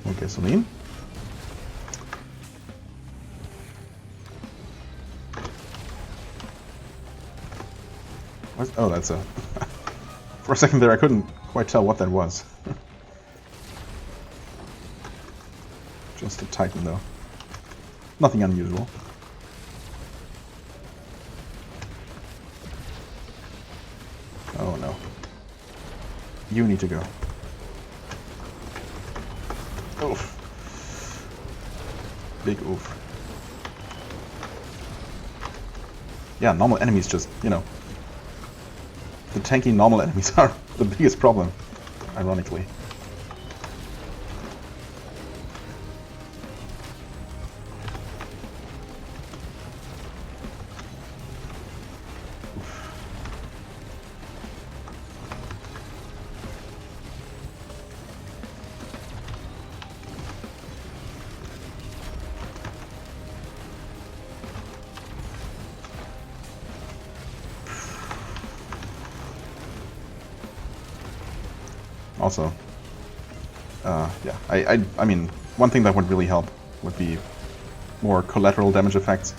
More gasoline. What? Oh, that's a... For a second there I couldn't quite tell what that was. Just a Titan though. Nothing unusual. Oh no. You need to go. Oof. Big oof. Yeah, normal enemies just, you know. The tanky normal enemies are the biggest problem, ironically. Also, yeah, I mean, one thing that would really help would be more collateral damage effects.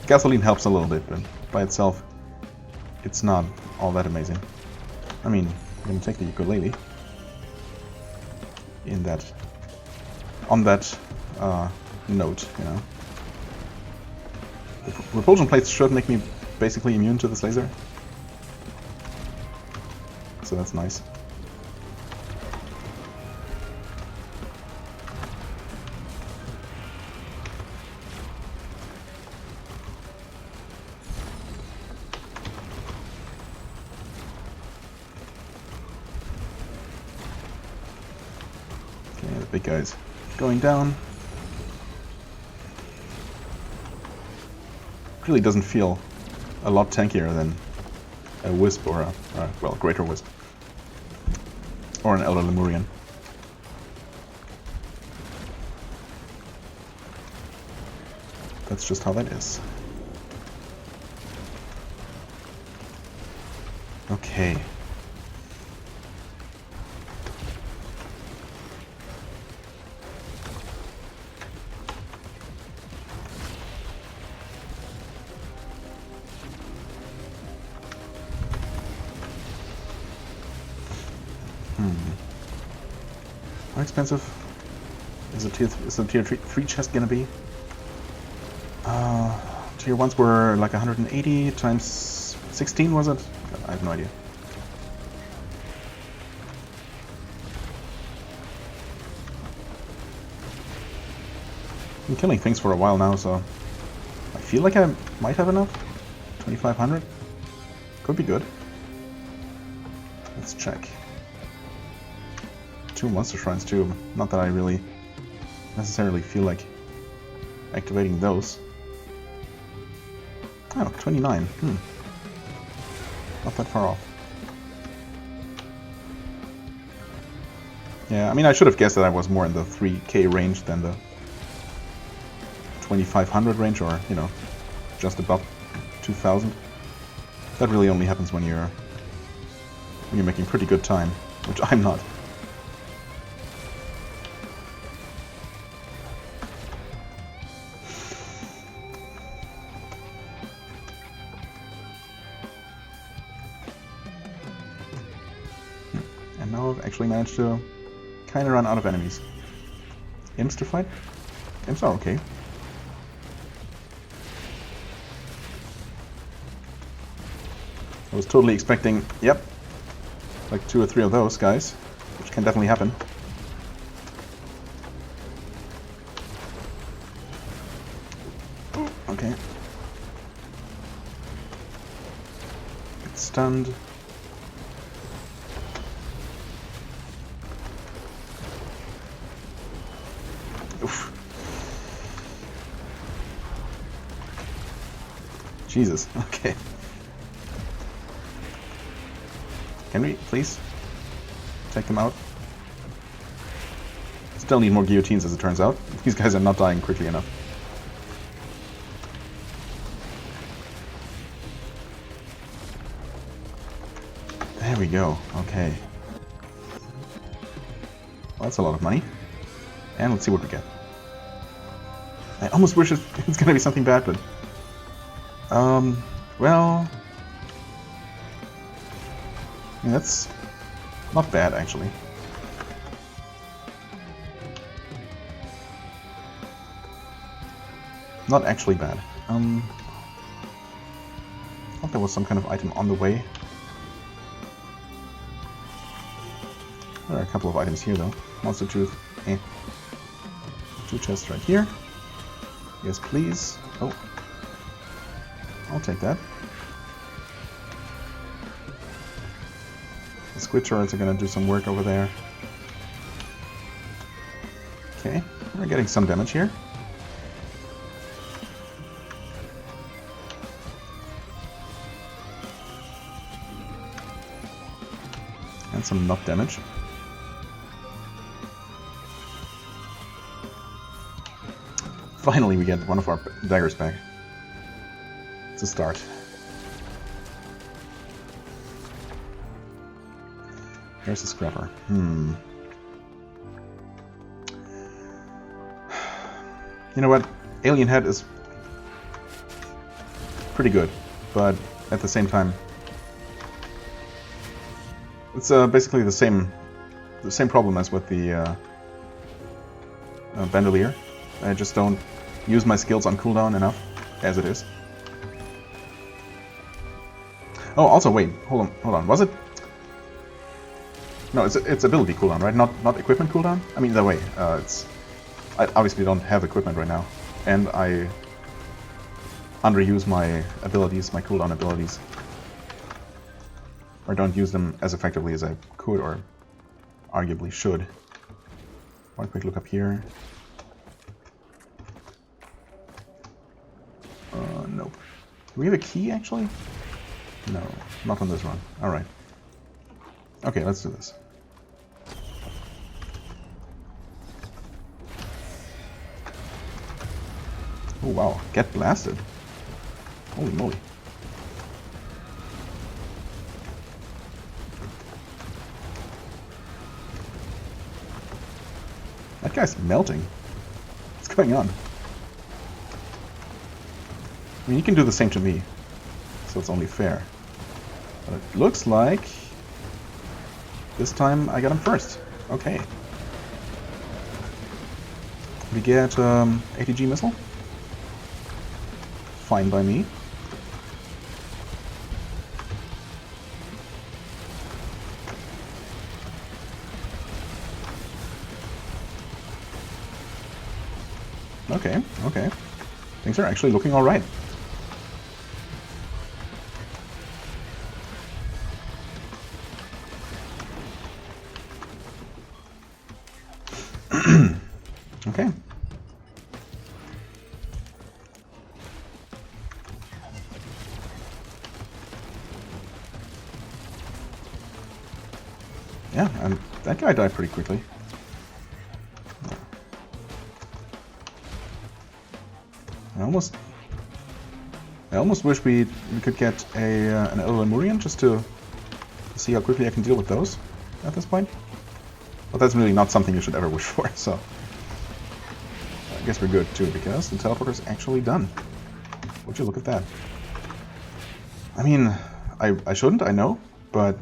Gasoline helps a little bit, but by itself, it's not all that amazing. I mean, I'm gonna take the ukulele. in that, on that note, you know. The repulsion plates should make me basically immune to this laser, so that's nice. Big guys going down. Really doesn't feel a lot tankier than a Wisp or a well, Greater Wisp. Or an Elder Lemurian. That's just how that is. Okay. How expensive is a tier 3 chest gonna be? Tier 1s were like 180 times 16, was it? I have no idea. I'm killing things for a while now, so I feel like I might have enough. 2500? Could be good. Let's check. 2 monster shrines too. Not that I really necessarily feel like activating those. Oh, 29. Not that far off. Yeah, I mean, I should have guessed that I was more in the 3k range than the 2500 range, or, you know, just above 2000. That really only happens when you're making pretty good time, which I'm not. And now I've actually managed to kind of run out of enemies. Imps to fight? Imps are okay. I was totally expecting, yep, like 2 or 3 of those guys, which can definitely happen. Okay. Get stunned. Oof. Jesus, okay. Can we, please, take them out? Still need more guillotines, as it turns out. These guys are not dying quickly enough. There we go, okay. Well, that's a lot of money. And let's see what we get. I almost wish it's gonna be something bad, but... well... yeah, that's not bad, actually. Not actually bad. I thought there was some kind of item on the way. There are a couple of items here, though. Monster Tooth. Eh. 2 chests right here. Yes, please. Oh. I'll take that. The squid turrets are gonna do some work over there. Okay, we're getting some damage here. And some not damage. Finally we get one of our daggers back. It's a start. Here's the scrapper. You know what? Alien Head is pretty good, but at the same time, it's basically the same problem as with the Bandolier. I just don't use my skills on cooldown enough, as it is. Oh, also, wait, hold on, was it? No, it's ability cooldown, right? Not equipment cooldown? I mean, either way, I obviously don't have equipment right now, and I underuse my abilities, my cooldown abilities. Or don't use them as effectively as I could, or arguably should. One quick look up here. Nope. Do we have a key, actually? No, not on this run. Alright. Okay, let's do this. Oh wow, get blasted. Holy moly. That guy's melting. What's going on? I mean, you can do the same to me, so it's only fair. But it looks like this time I got him first. Okay. We get ATG missile. Fine by me. Okay, okay. Things are actually looking all right. Okay. Yeah, and that guy died pretty quickly. I almost wish we could get an Lemurian just to see how quickly I can deal with those at this point. But that's really not something you should ever wish for, so I guess we're good too, because the teleporter's actually done. Would you look at that? I mean, I shouldn't, I know, but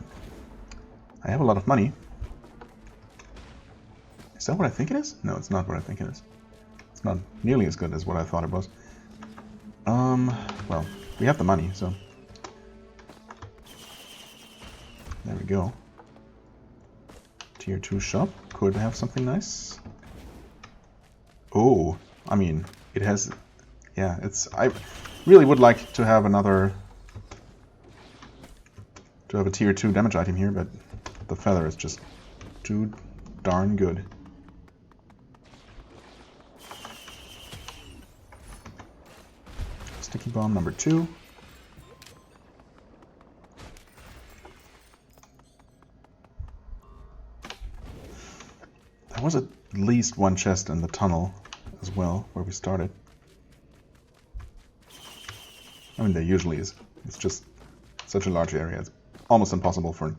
I have a lot of money. Is that what I think it is? No, it's not what I think it is. It's not nearly as good as what I thought it was. Well, we have the money, so there we go. Tier 2 shop could have something nice. Oh, I mean, it has, yeah, I really would like to have a tier 2 damage item here, but the feather is just too darn good. Sticky bomb number 2. There was at least one chest in the tunnel as well, where we started. I mean, there usually is. It's just such a large area. It's almost impossible for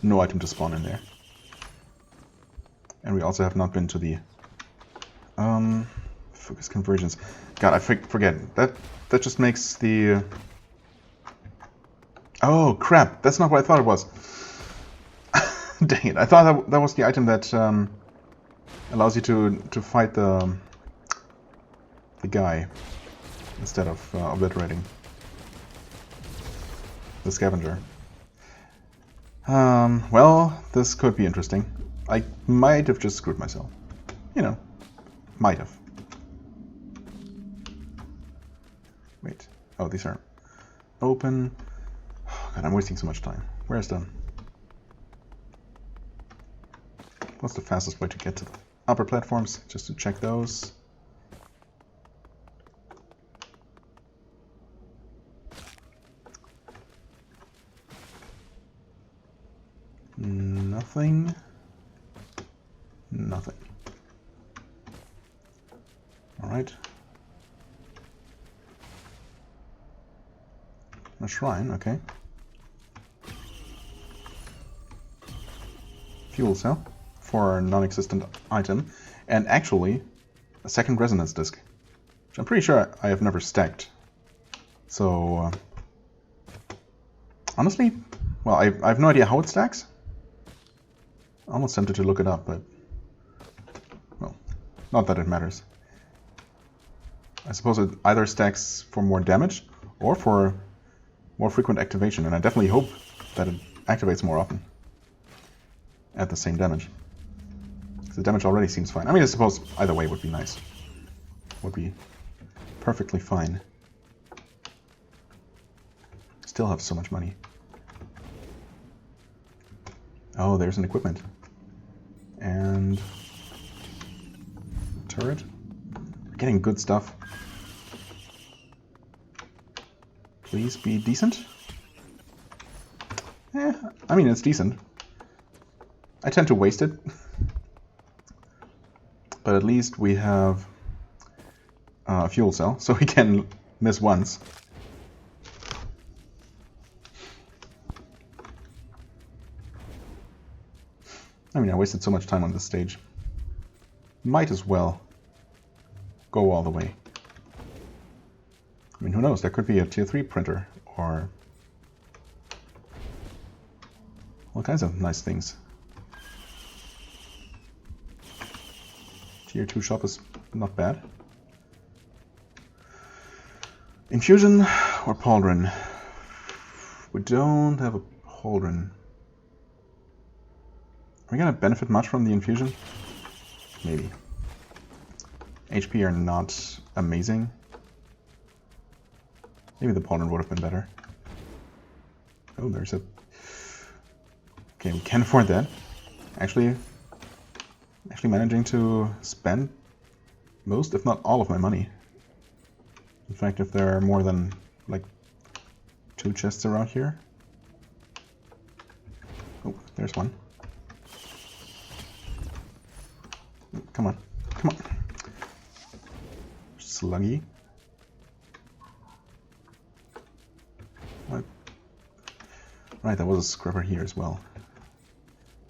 no item to spawn in there. And we also have not been to the focus convergence. God, I forget. That just makes the... Oh, crap. That's not what I thought it was. Dang it. I thought that was the item that allows you to fight the guy instead of obliterating the scavenger. Well, this could be interesting. I might have just screwed myself. You know, might have. Wait. Oh, these are open. Oh, God, I'm wasting so much time. Where's the... What's the fastest way to get to the upper platforms? Just to check those. Nothing. Nothing. All right. A shrine, okay. Fuel cell for a non-existent item, and actually a second resonance disc, which I'm pretty sure I have never stacked. So honestly, well, I have no idea how it stacks. Almost tempted to look it up, but well, Not that it matters. I suppose it either stacks for more damage or for more frequent activation, and I definitely hope that it activates more often at the same damage. The damage already seems fine. I mean, I suppose either way would be nice. Would be perfectly fine. Still have so much money. Oh, there's an equipment. And turret. We're getting good stuff. Please be decent. I mean, it's decent. I tend to waste it. But at least we have a fuel cell, so we can miss once. I mean, I wasted so much time on this stage. Might as well go all the way. I mean, who knows? There could be a tier 3 printer, or all kinds of nice things. Tier 2 shop is not bad. Infusion or pauldron? We don't have a pauldron. Are we gonna benefit much from the infusion? Maybe. HP are not amazing. Maybe the pauldron would have been better. Oh, there's a... Okay, we can afford that. Actually managing to spend most, if not all, of my money. In fact, if there are more than, like, 2 chests around here... Oh, there's one. Come on, come on. Sluggy. What? Right, there was a scrubber here as well.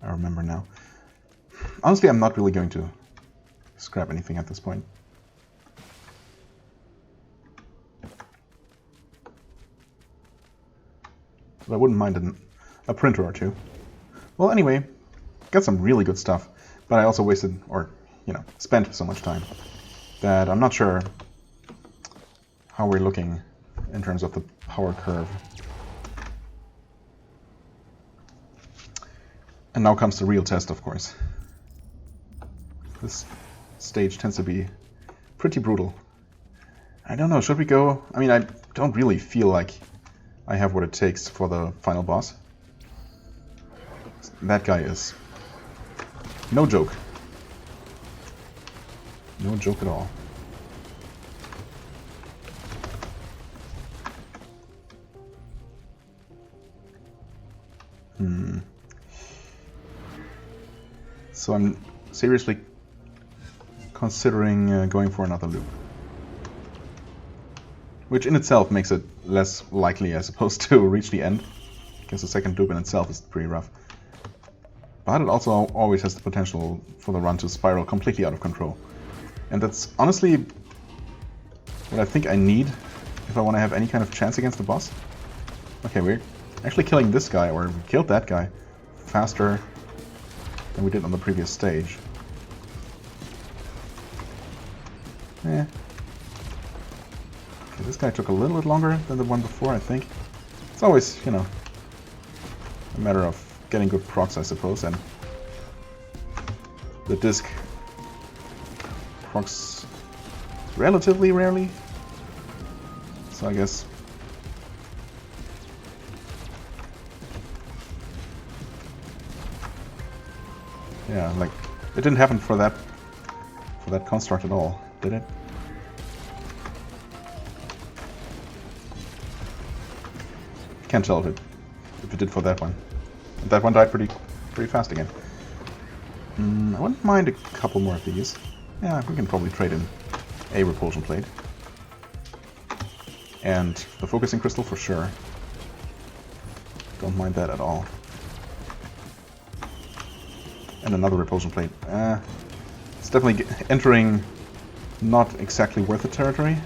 I remember now. Honestly, I'm not really going to scrap anything at this point. But I wouldn't mind a printer or two. Well, anyway, got some really good stuff. But I also wasted, or, you know, spent so much time that I'm not sure how we're looking in terms of the power curve. And now comes the real test, of course. This stage tends to be pretty brutal. I don't know, should we go? I mean, I don't really feel like I have what it takes for the final boss. That guy is no joke. No joke at all. So I'm seriously considering going for another loop. Which in itself makes it less likely, I suppose, to reach the end. Because the second loop in itself is pretty rough. But it also always has the potential for the run to spiral completely out of control. And that's honestly what I think I need if I want to have any kind of chance against the boss. Okay, we're actually killing this guy, or we killed that guy, faster than we did on the previous stage. Okay, this guy took a little bit longer than the one before, I think. It's always, you know, a matter of getting good procs, I suppose, and the disc procs relatively rarely, so I guess yeah, like it didn't happen for that construct at all, did it? Can't tell if it did for that one. That one died pretty fast again. I wouldn't mind a couple more of these. Yeah, we can probably trade in a repulsion plate. And the focusing crystal for sure. Don't mind that at all. And another repulsion plate. It's definitely entering not exactly worth it territory.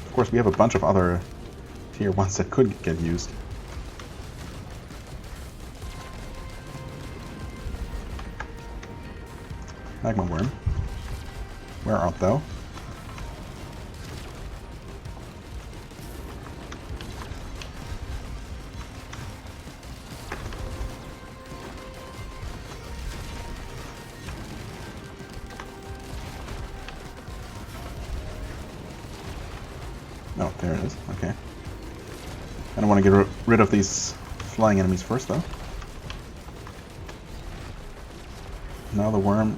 Of course, we have a bunch of other tier 1s that could get used. Magma worm. Where art thou? Oh, there it is. Okay. I don't want to get rid of these flying enemies first, though. Now the worm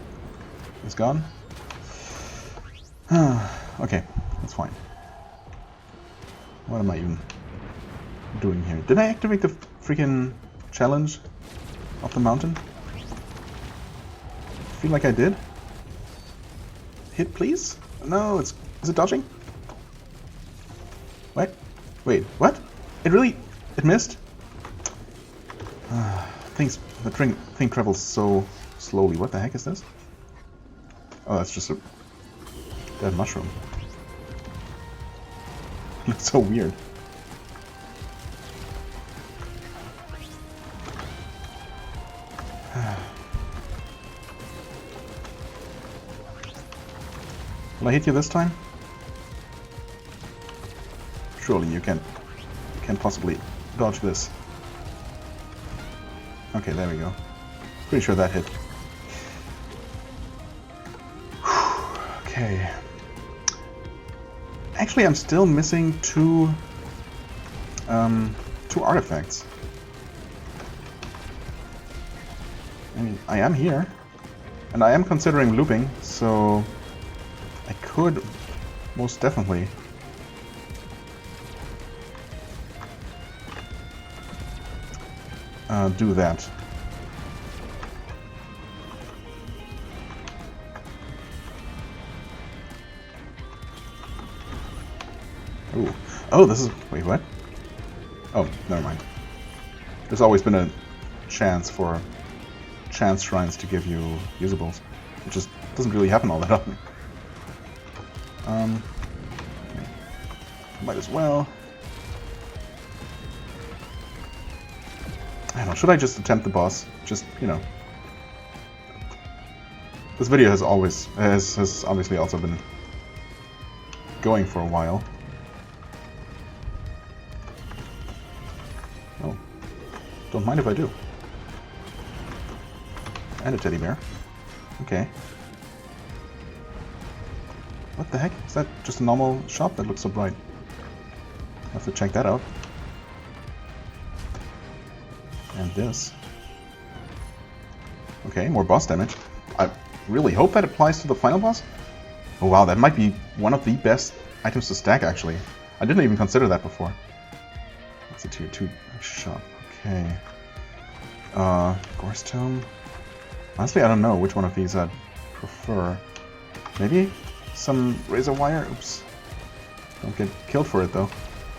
is gone. Okay, that's fine. What am I even doing here? Did I activate the freaking challenge of the mountain? I feel like I did. Hit, please? No, is it dodging? What? Wait, what? It missed? The thing travels so slowly. What the heck is this? Oh, that's just a dead mushroom. Looks so weird. Will I hit you this time? Surely you can't possibly dodge this. Okay, there we go. Pretty sure that hit. Okay. Actually, I'm still missing two artifacts. I mean, I am here, and I am considering looping, so I could most definitely do that. Ooh. Oh, this is... Wait, what? Oh, never mind. There's always been a chance for chance shrines to give you usables. It just doesn't really happen all that often. Might as well. I don't know, should I just attempt the boss? Just, you know. This video has obviously also been going for a while. Oh. Don't mind if I do. And a teddy bear. Okay. What the heck? Is that just a normal shop that looks so bright? I'll have to check that out. And this. Okay, more boss damage. I really hope that applies to the final boss. Oh wow, that might be one of the best items to stack, actually. I didn't even consider that before. That's a tier 2 shop. Okay. Gorse Tome. Honestly, I don't know which one of these I'd prefer. Maybe some razor wire? Oops. Don't get killed for it, though.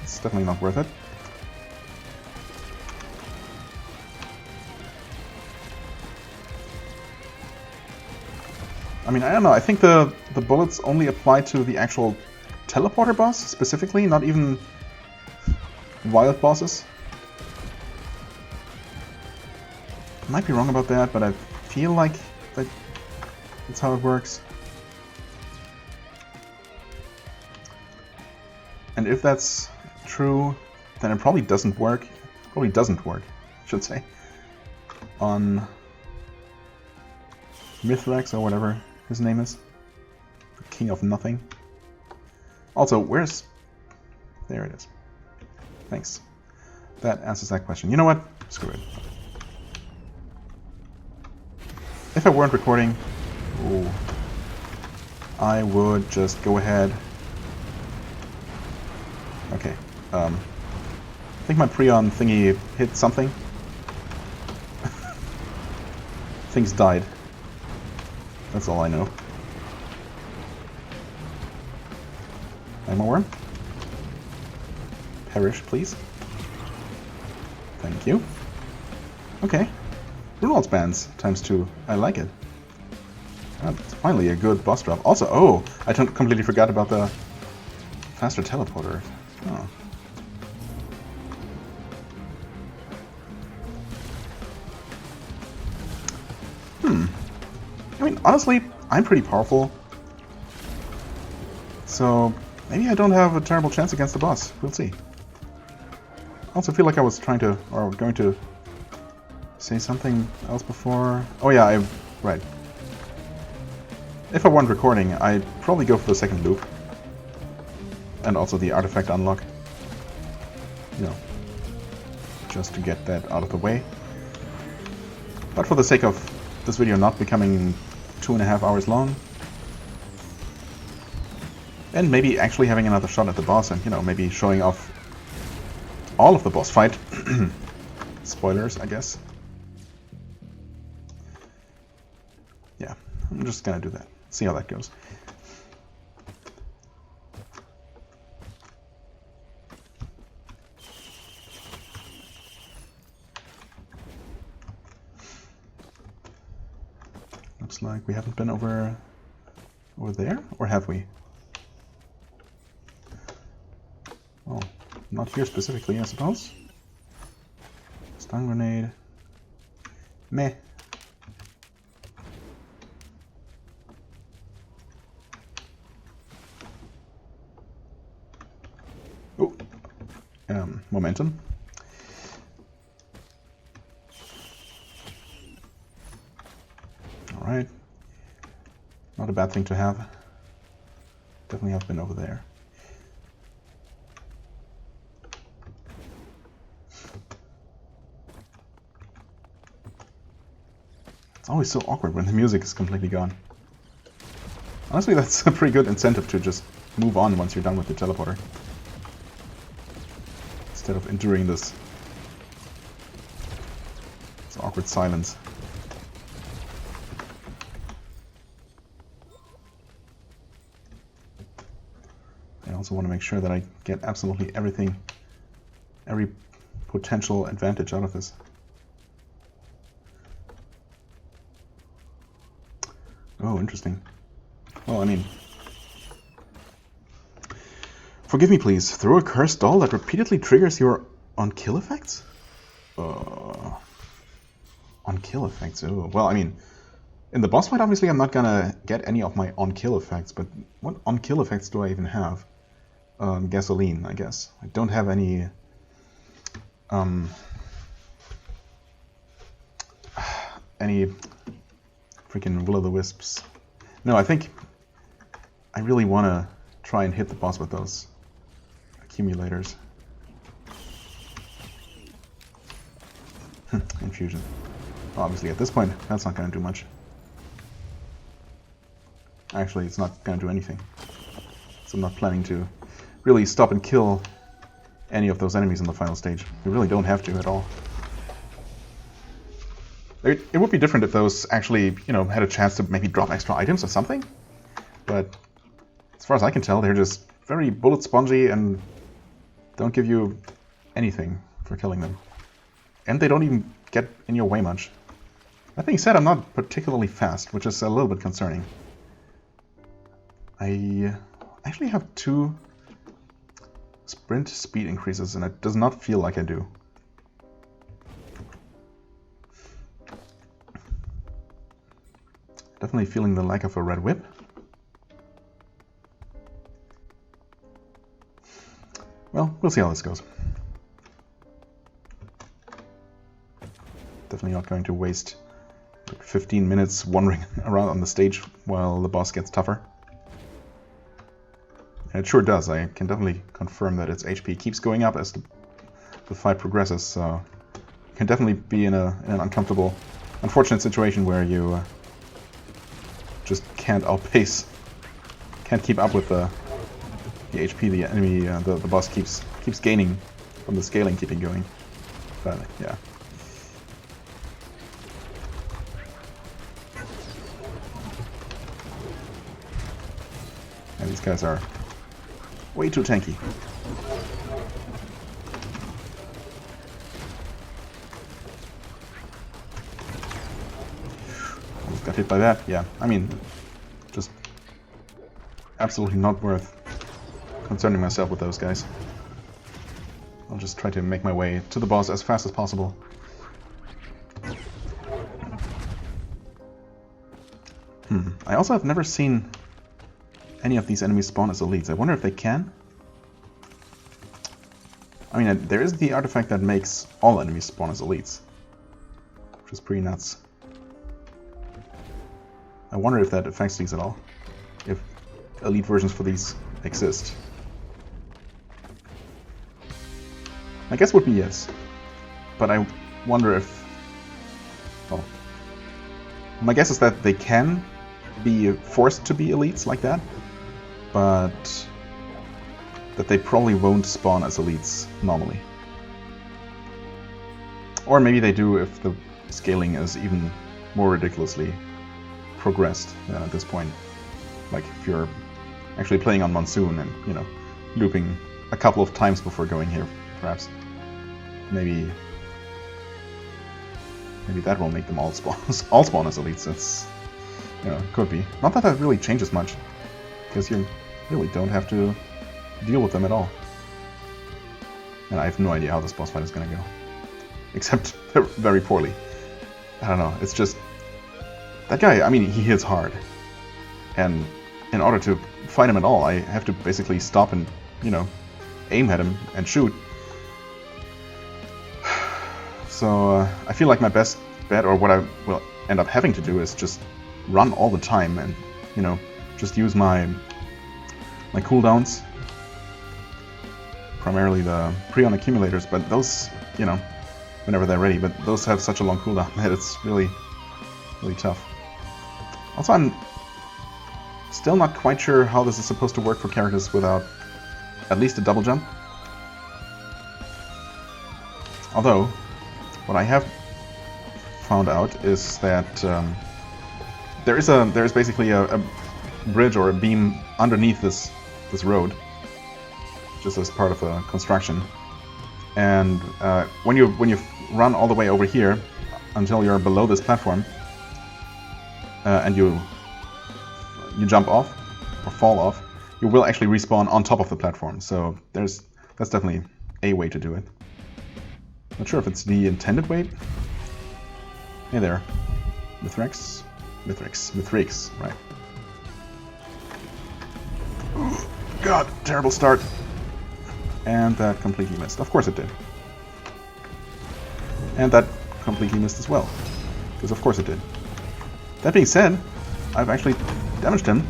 It's definitely not worth it. I mean, I don't know. I think the bullets only apply to the actual teleporter boss, specifically, not even wild bosses. I might be wrong about that, but I feel like that's how it works. And if that's true, then it probably doesn't work. Probably doesn't work, I should say. On Mithrax or whatever his name is. The King of Nothing. Also, where's... There it is. Thanks. That answers that question. You know what? Screw it. If I weren't recording, I would just go ahead. Okay. I think my Prion thingy hit something. Things died. That's all I know. Magma Worm. Perish, please. Thank you. Okay. Runewald's bands ×2. I like it. That's finally a good boss drop. Also, oh! I completely forgot about the faster teleporter. Oh. I mean, honestly, I'm pretty powerful. So maybe I don't have a terrible chance against the boss. We'll see. I also feel like I was trying to, or going to say something else before. Oh yeah, right. If I weren't recording, I'd probably go for the second loop. And also the artifact unlock. You know, just to get that out of the way. But for the sake of this video not becoming 2.5 hours long, and maybe actually having another shot at the boss and, you know, maybe showing off all of the boss fight. Spoilers, I guess. Yeah, I'm just gonna do that. See how that goes. Looks like we haven't been over there, or have we? Oh, not here specifically, I suppose. Stun grenade. Meh. Oh, momentum. All right. Not a bad thing to have. Definitely have been over there. It's always so awkward when the music is completely gone. Honestly, that's a pretty good incentive to just move on once you're done with the teleporter. Instead of enduring this awkward silence. I also want to make sure that I get absolutely everything, every potential advantage out of this. Oh, interesting. Well, I mean... Forgive me, please. Throw a cursed doll that repeatedly triggers your on-kill effects? On-kill effects? Oh, well, I mean... In the boss fight, obviously, I'm not gonna get any of my on-kill effects, but what on-kill effects do I even have? Gasoline, I guess. I don't have any... any freaking will-o'-the-wisps. No, I think I really want to try and hit the boss with those accumulators. Infusion. Obviously, at this point, that's not going to do much. Actually, it's not going to do anything. So I'm not planning to really stop and kill any of those enemies in the final stage. We really don't have to at all. It would be different if those actually, you know, had a chance to maybe drop extra items or something. But as far as I can tell, they're just very bullet spongy and don't give you anything for killing them. And they don't even get in your way much. That being said, I'm not particularly fast, which is a little bit concerning. I actually have 2 sprint speed increases, and it does not feel like I do. Definitely feeling the lack of a red whip. Well, we'll see how this goes. Definitely not going to waste 15 minutes wandering around on the stage while the boss gets tougher. And it sure does. I can definitely confirm that its HP keeps going up as the fight progresses, so you can definitely be in an uncomfortable, unfortunate situation where you just can't outpace, can't keep up with the HP the enemy, the boss keeps gaining from the scaling keeping going. But yeah. And these guys are way too tanky. Almost got hit by that. Yeah, I mean, just absolutely not worth concerning myself with those guys. I'll just try to make my way to the boss as fast as possible. I also have never seen any of these enemies spawn as elites. I wonder if they can? I mean, there is the artifact that makes all enemies spawn as elites, which is pretty nuts. I wonder if that affects these at all. If elite versions for these exist. My guess would be yes. But I wonder if... Well, my guess is that they can be forced to be elites like that, but that they probably won't spawn as elites normally. Or maybe they do if the scaling is even more ridiculously progressed at this point. Like if you're actually playing on Monsoon and, you know, looping a couple of times before going here, perhaps. Maybe that will make them all spawn as elites. It's, you know, could be. Not that really changes much, because you really don't have to deal with them at all. And I have no idea how this boss fight is going to go. Except very poorly. I don't know, it's just... That guy, I mean, he hits hard. And in order to fight him at all, I have to basically stop and, you know, aim at him and shoot. So I feel like my best bet, or what I will end up having to do, is just run all the time and, you know, just use my cooldowns. Primarily the Prion accumulators, but those, you know, whenever they're ready, but those have such a long cooldown that it's really tough. Also, I'm still not quite sure how this is supposed to work for characters without at least a double jump. Although, what I have found out is that there is basically a bridge or a beam underneath this road, just as part of a construction. And when you run all the way over here until you're below this platform, and you jump off or fall off, you will actually respawn on top of the platform. So that's definitely a way to do it. Not sure if it's the intended way. Hey there, Mithrix, right? Ooh, God, terrible start. And that completely missed. Of course it did. And that completely missed as well. Because of course it did. That being said, I've actually damaged him.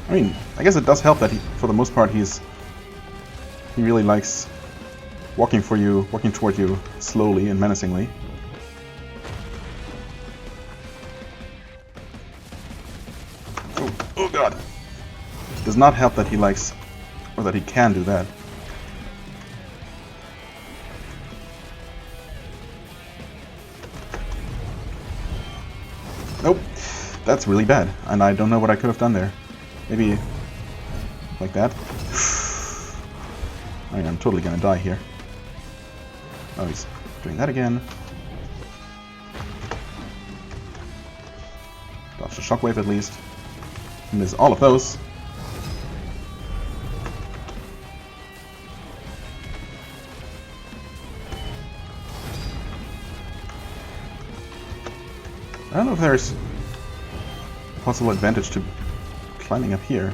I mean, I guess it does help that for the most part, he really likes walking toward you slowly and menacingly. Oh God! It does not help that he likes, or that he can do that. Nope, that's really bad, and I don't know what I could have done there. Maybe like that. I mean, I'm totally gonna die here. Oh, he's doing that again. Dodge the shockwave at least. Miss all of those. I don't know if there's a possible advantage to climbing up here.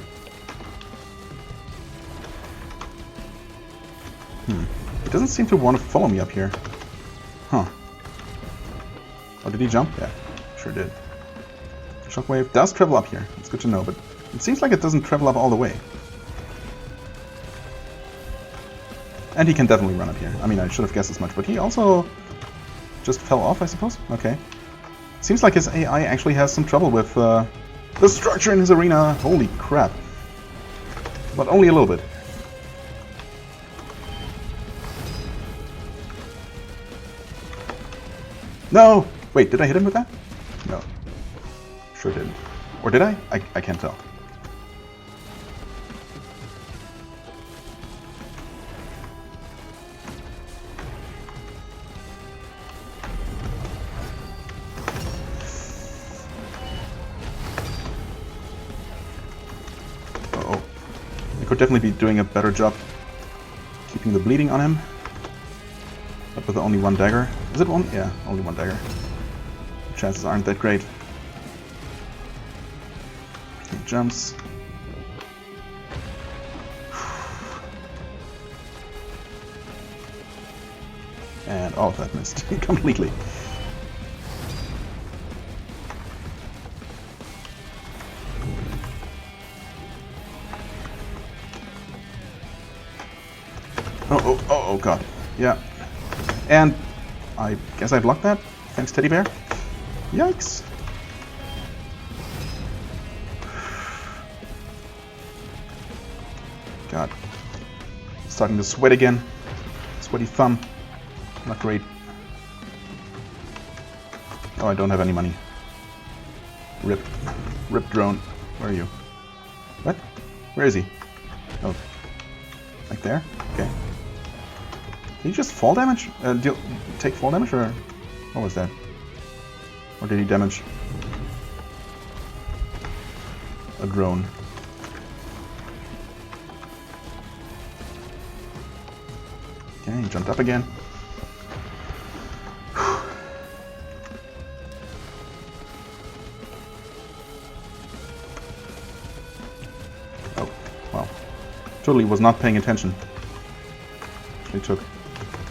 He doesn't seem to want to follow me up here. Huh. Oh, did he jump? Yeah, sure did. Shockwave does travel up here. It's good to know, but it seems like it doesn't travel up all the way. And he can definitely run up here. I mean, I should have guessed as much, but he also just fell off, I suppose? Okay. Seems like his AI actually has some trouble with the structure in his arena. Holy crap. But only a little bit. No! Wait, did I hit him with that? No. Sure didn't. Or did I? I can't tell. Uh-oh. I could definitely be doing a better job keeping the bleeding on him. But with only one dagger. Is it one? Yeah, only one dagger. Chances aren't that great. He jumps. And all of that missed completely. Oh god. Yeah. And I guess I blocked that. Thanks, Teddy Bear. Yikes. God. Starting to sweat again. Sweaty thumb. Not great. Oh, I don't have any money. Rip. Rip drone. Where are you? What? Where is he? Oh. Like there? Okay. Did he just fall damage? Take fall damage, or what was that? Or did he damage a drone? Okay, he jumped up again. Oh, wow. Totally was not paying attention. He took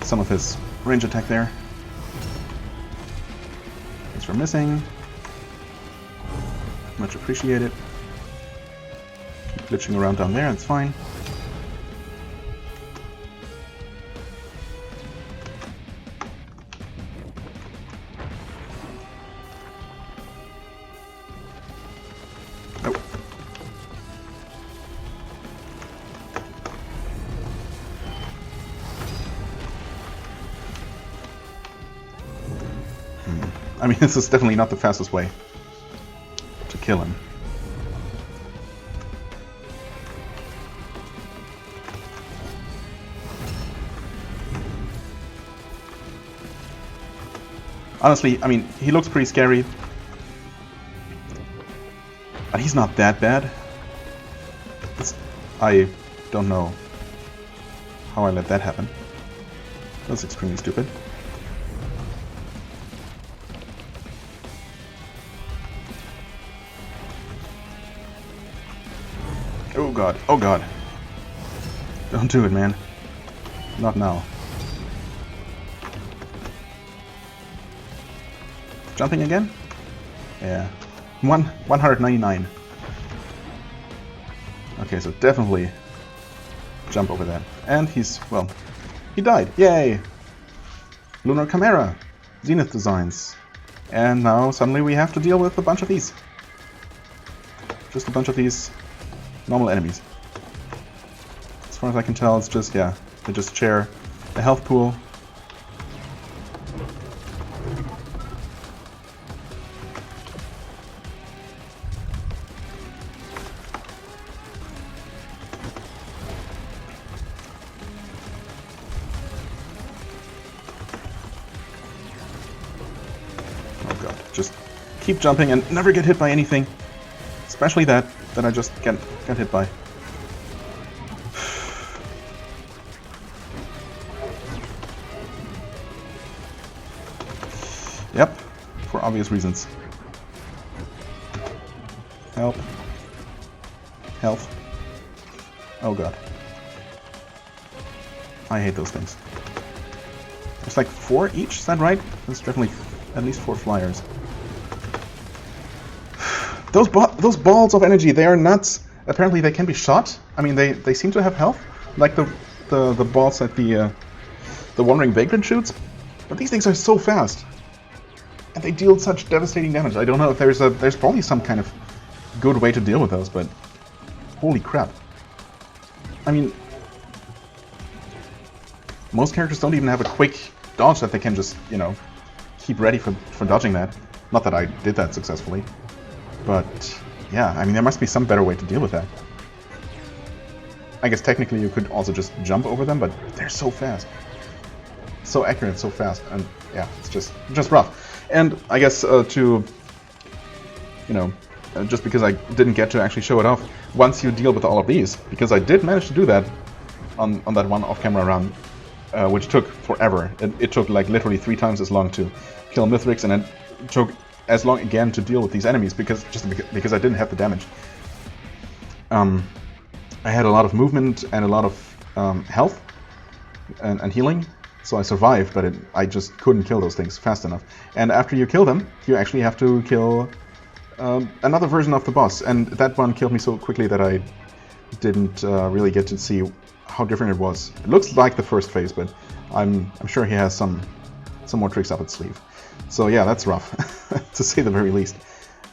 some of his range attack there. Thanks for missing. Much appreciated. Keep glitching around down there, that's fine. Oh. I mean, this is definitely not the fastest way to kill him. Honestly, I mean, he looks pretty scary, but he's not that bad. I don't know how I let that happen. That's extremely stupid. Oh god, oh god. Don't do it, man. Not now. Jumping again? Yeah. 199. Okay, so definitely jump over that. And he's, well, he died. Yay! Lunar Chimera. Zenith Designs. And now suddenly we have to deal with a bunch of these. Just a bunch of these normal enemies. As far as I can tell, it's just, yeah, they just share a health pool. Oh god, just keep jumping and never get hit by anything. Especially that I just got hit by. Yep, for obvious reasons. Help. Health. Oh god. I hate those things. There's like 4 each, is that right? There's definitely at least 4 flyers. Those balls of energy, they are nuts. Apparently they can be shot. I mean, they seem to have health, like the balls that the Wandering Vagrant shoots. But these things are so fast, and they deal such devastating damage. I don't know if there's probably some kind of good way to deal with those, but holy crap! I mean, most characters don't even have a quick dodge that they can just, you know, keep ready for dodging that. Not that I did that successfully. But, yeah, I mean, there must be some better way to deal with that. I guess technically you could also just jump over them, but they're so fast. So accurate, so fast, and yeah, it's just rough. And I guess to, you know, just because I didn't get to actually show it off, once you deal with all of these, because I did manage to do that on that one off-camera run, which took forever. It took like literally 3 times as long to kill Mithrix, and it took as long again to deal with these enemies because I didn't have the damage. I had a lot of movement and a lot of health and healing, so I survived, but I just couldn't kill those things fast enough. And after you kill them, you actually have to kill another version of the boss, and that one killed me so quickly that I didn't really get to see how different it was. It looks like the first phase, but I'm sure he has some more tricks up its sleeve. So yeah, that's rough, to say the very least.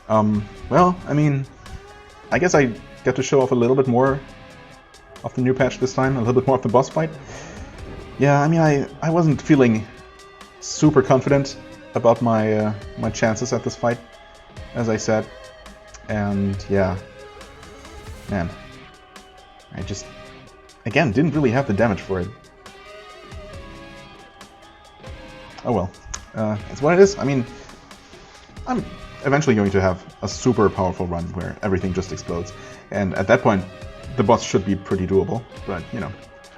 Well, I mean, I guess I get to show off a little bit more of the new patch this time, a little bit more of the boss fight. Yeah, I mean, I wasn't feeling super confident about my my chances at this fight, as I said, and yeah, man, I just, again, didn't really have the damage for it. Oh well, it's what it is. I mean, I'm eventually going to have a super powerful run where everything just explodes, and at that point, the boss should be pretty doable, but, you know,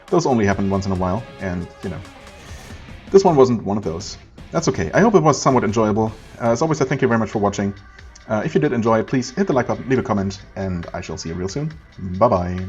those only happen once in a while, and, you know, this one wasn't one of those. That's okay. I hope it was somewhat enjoyable. As always, I thank you very much for watching. If you did enjoy, please hit the like button, leave a comment, and I shall see you real soon. Bye-bye.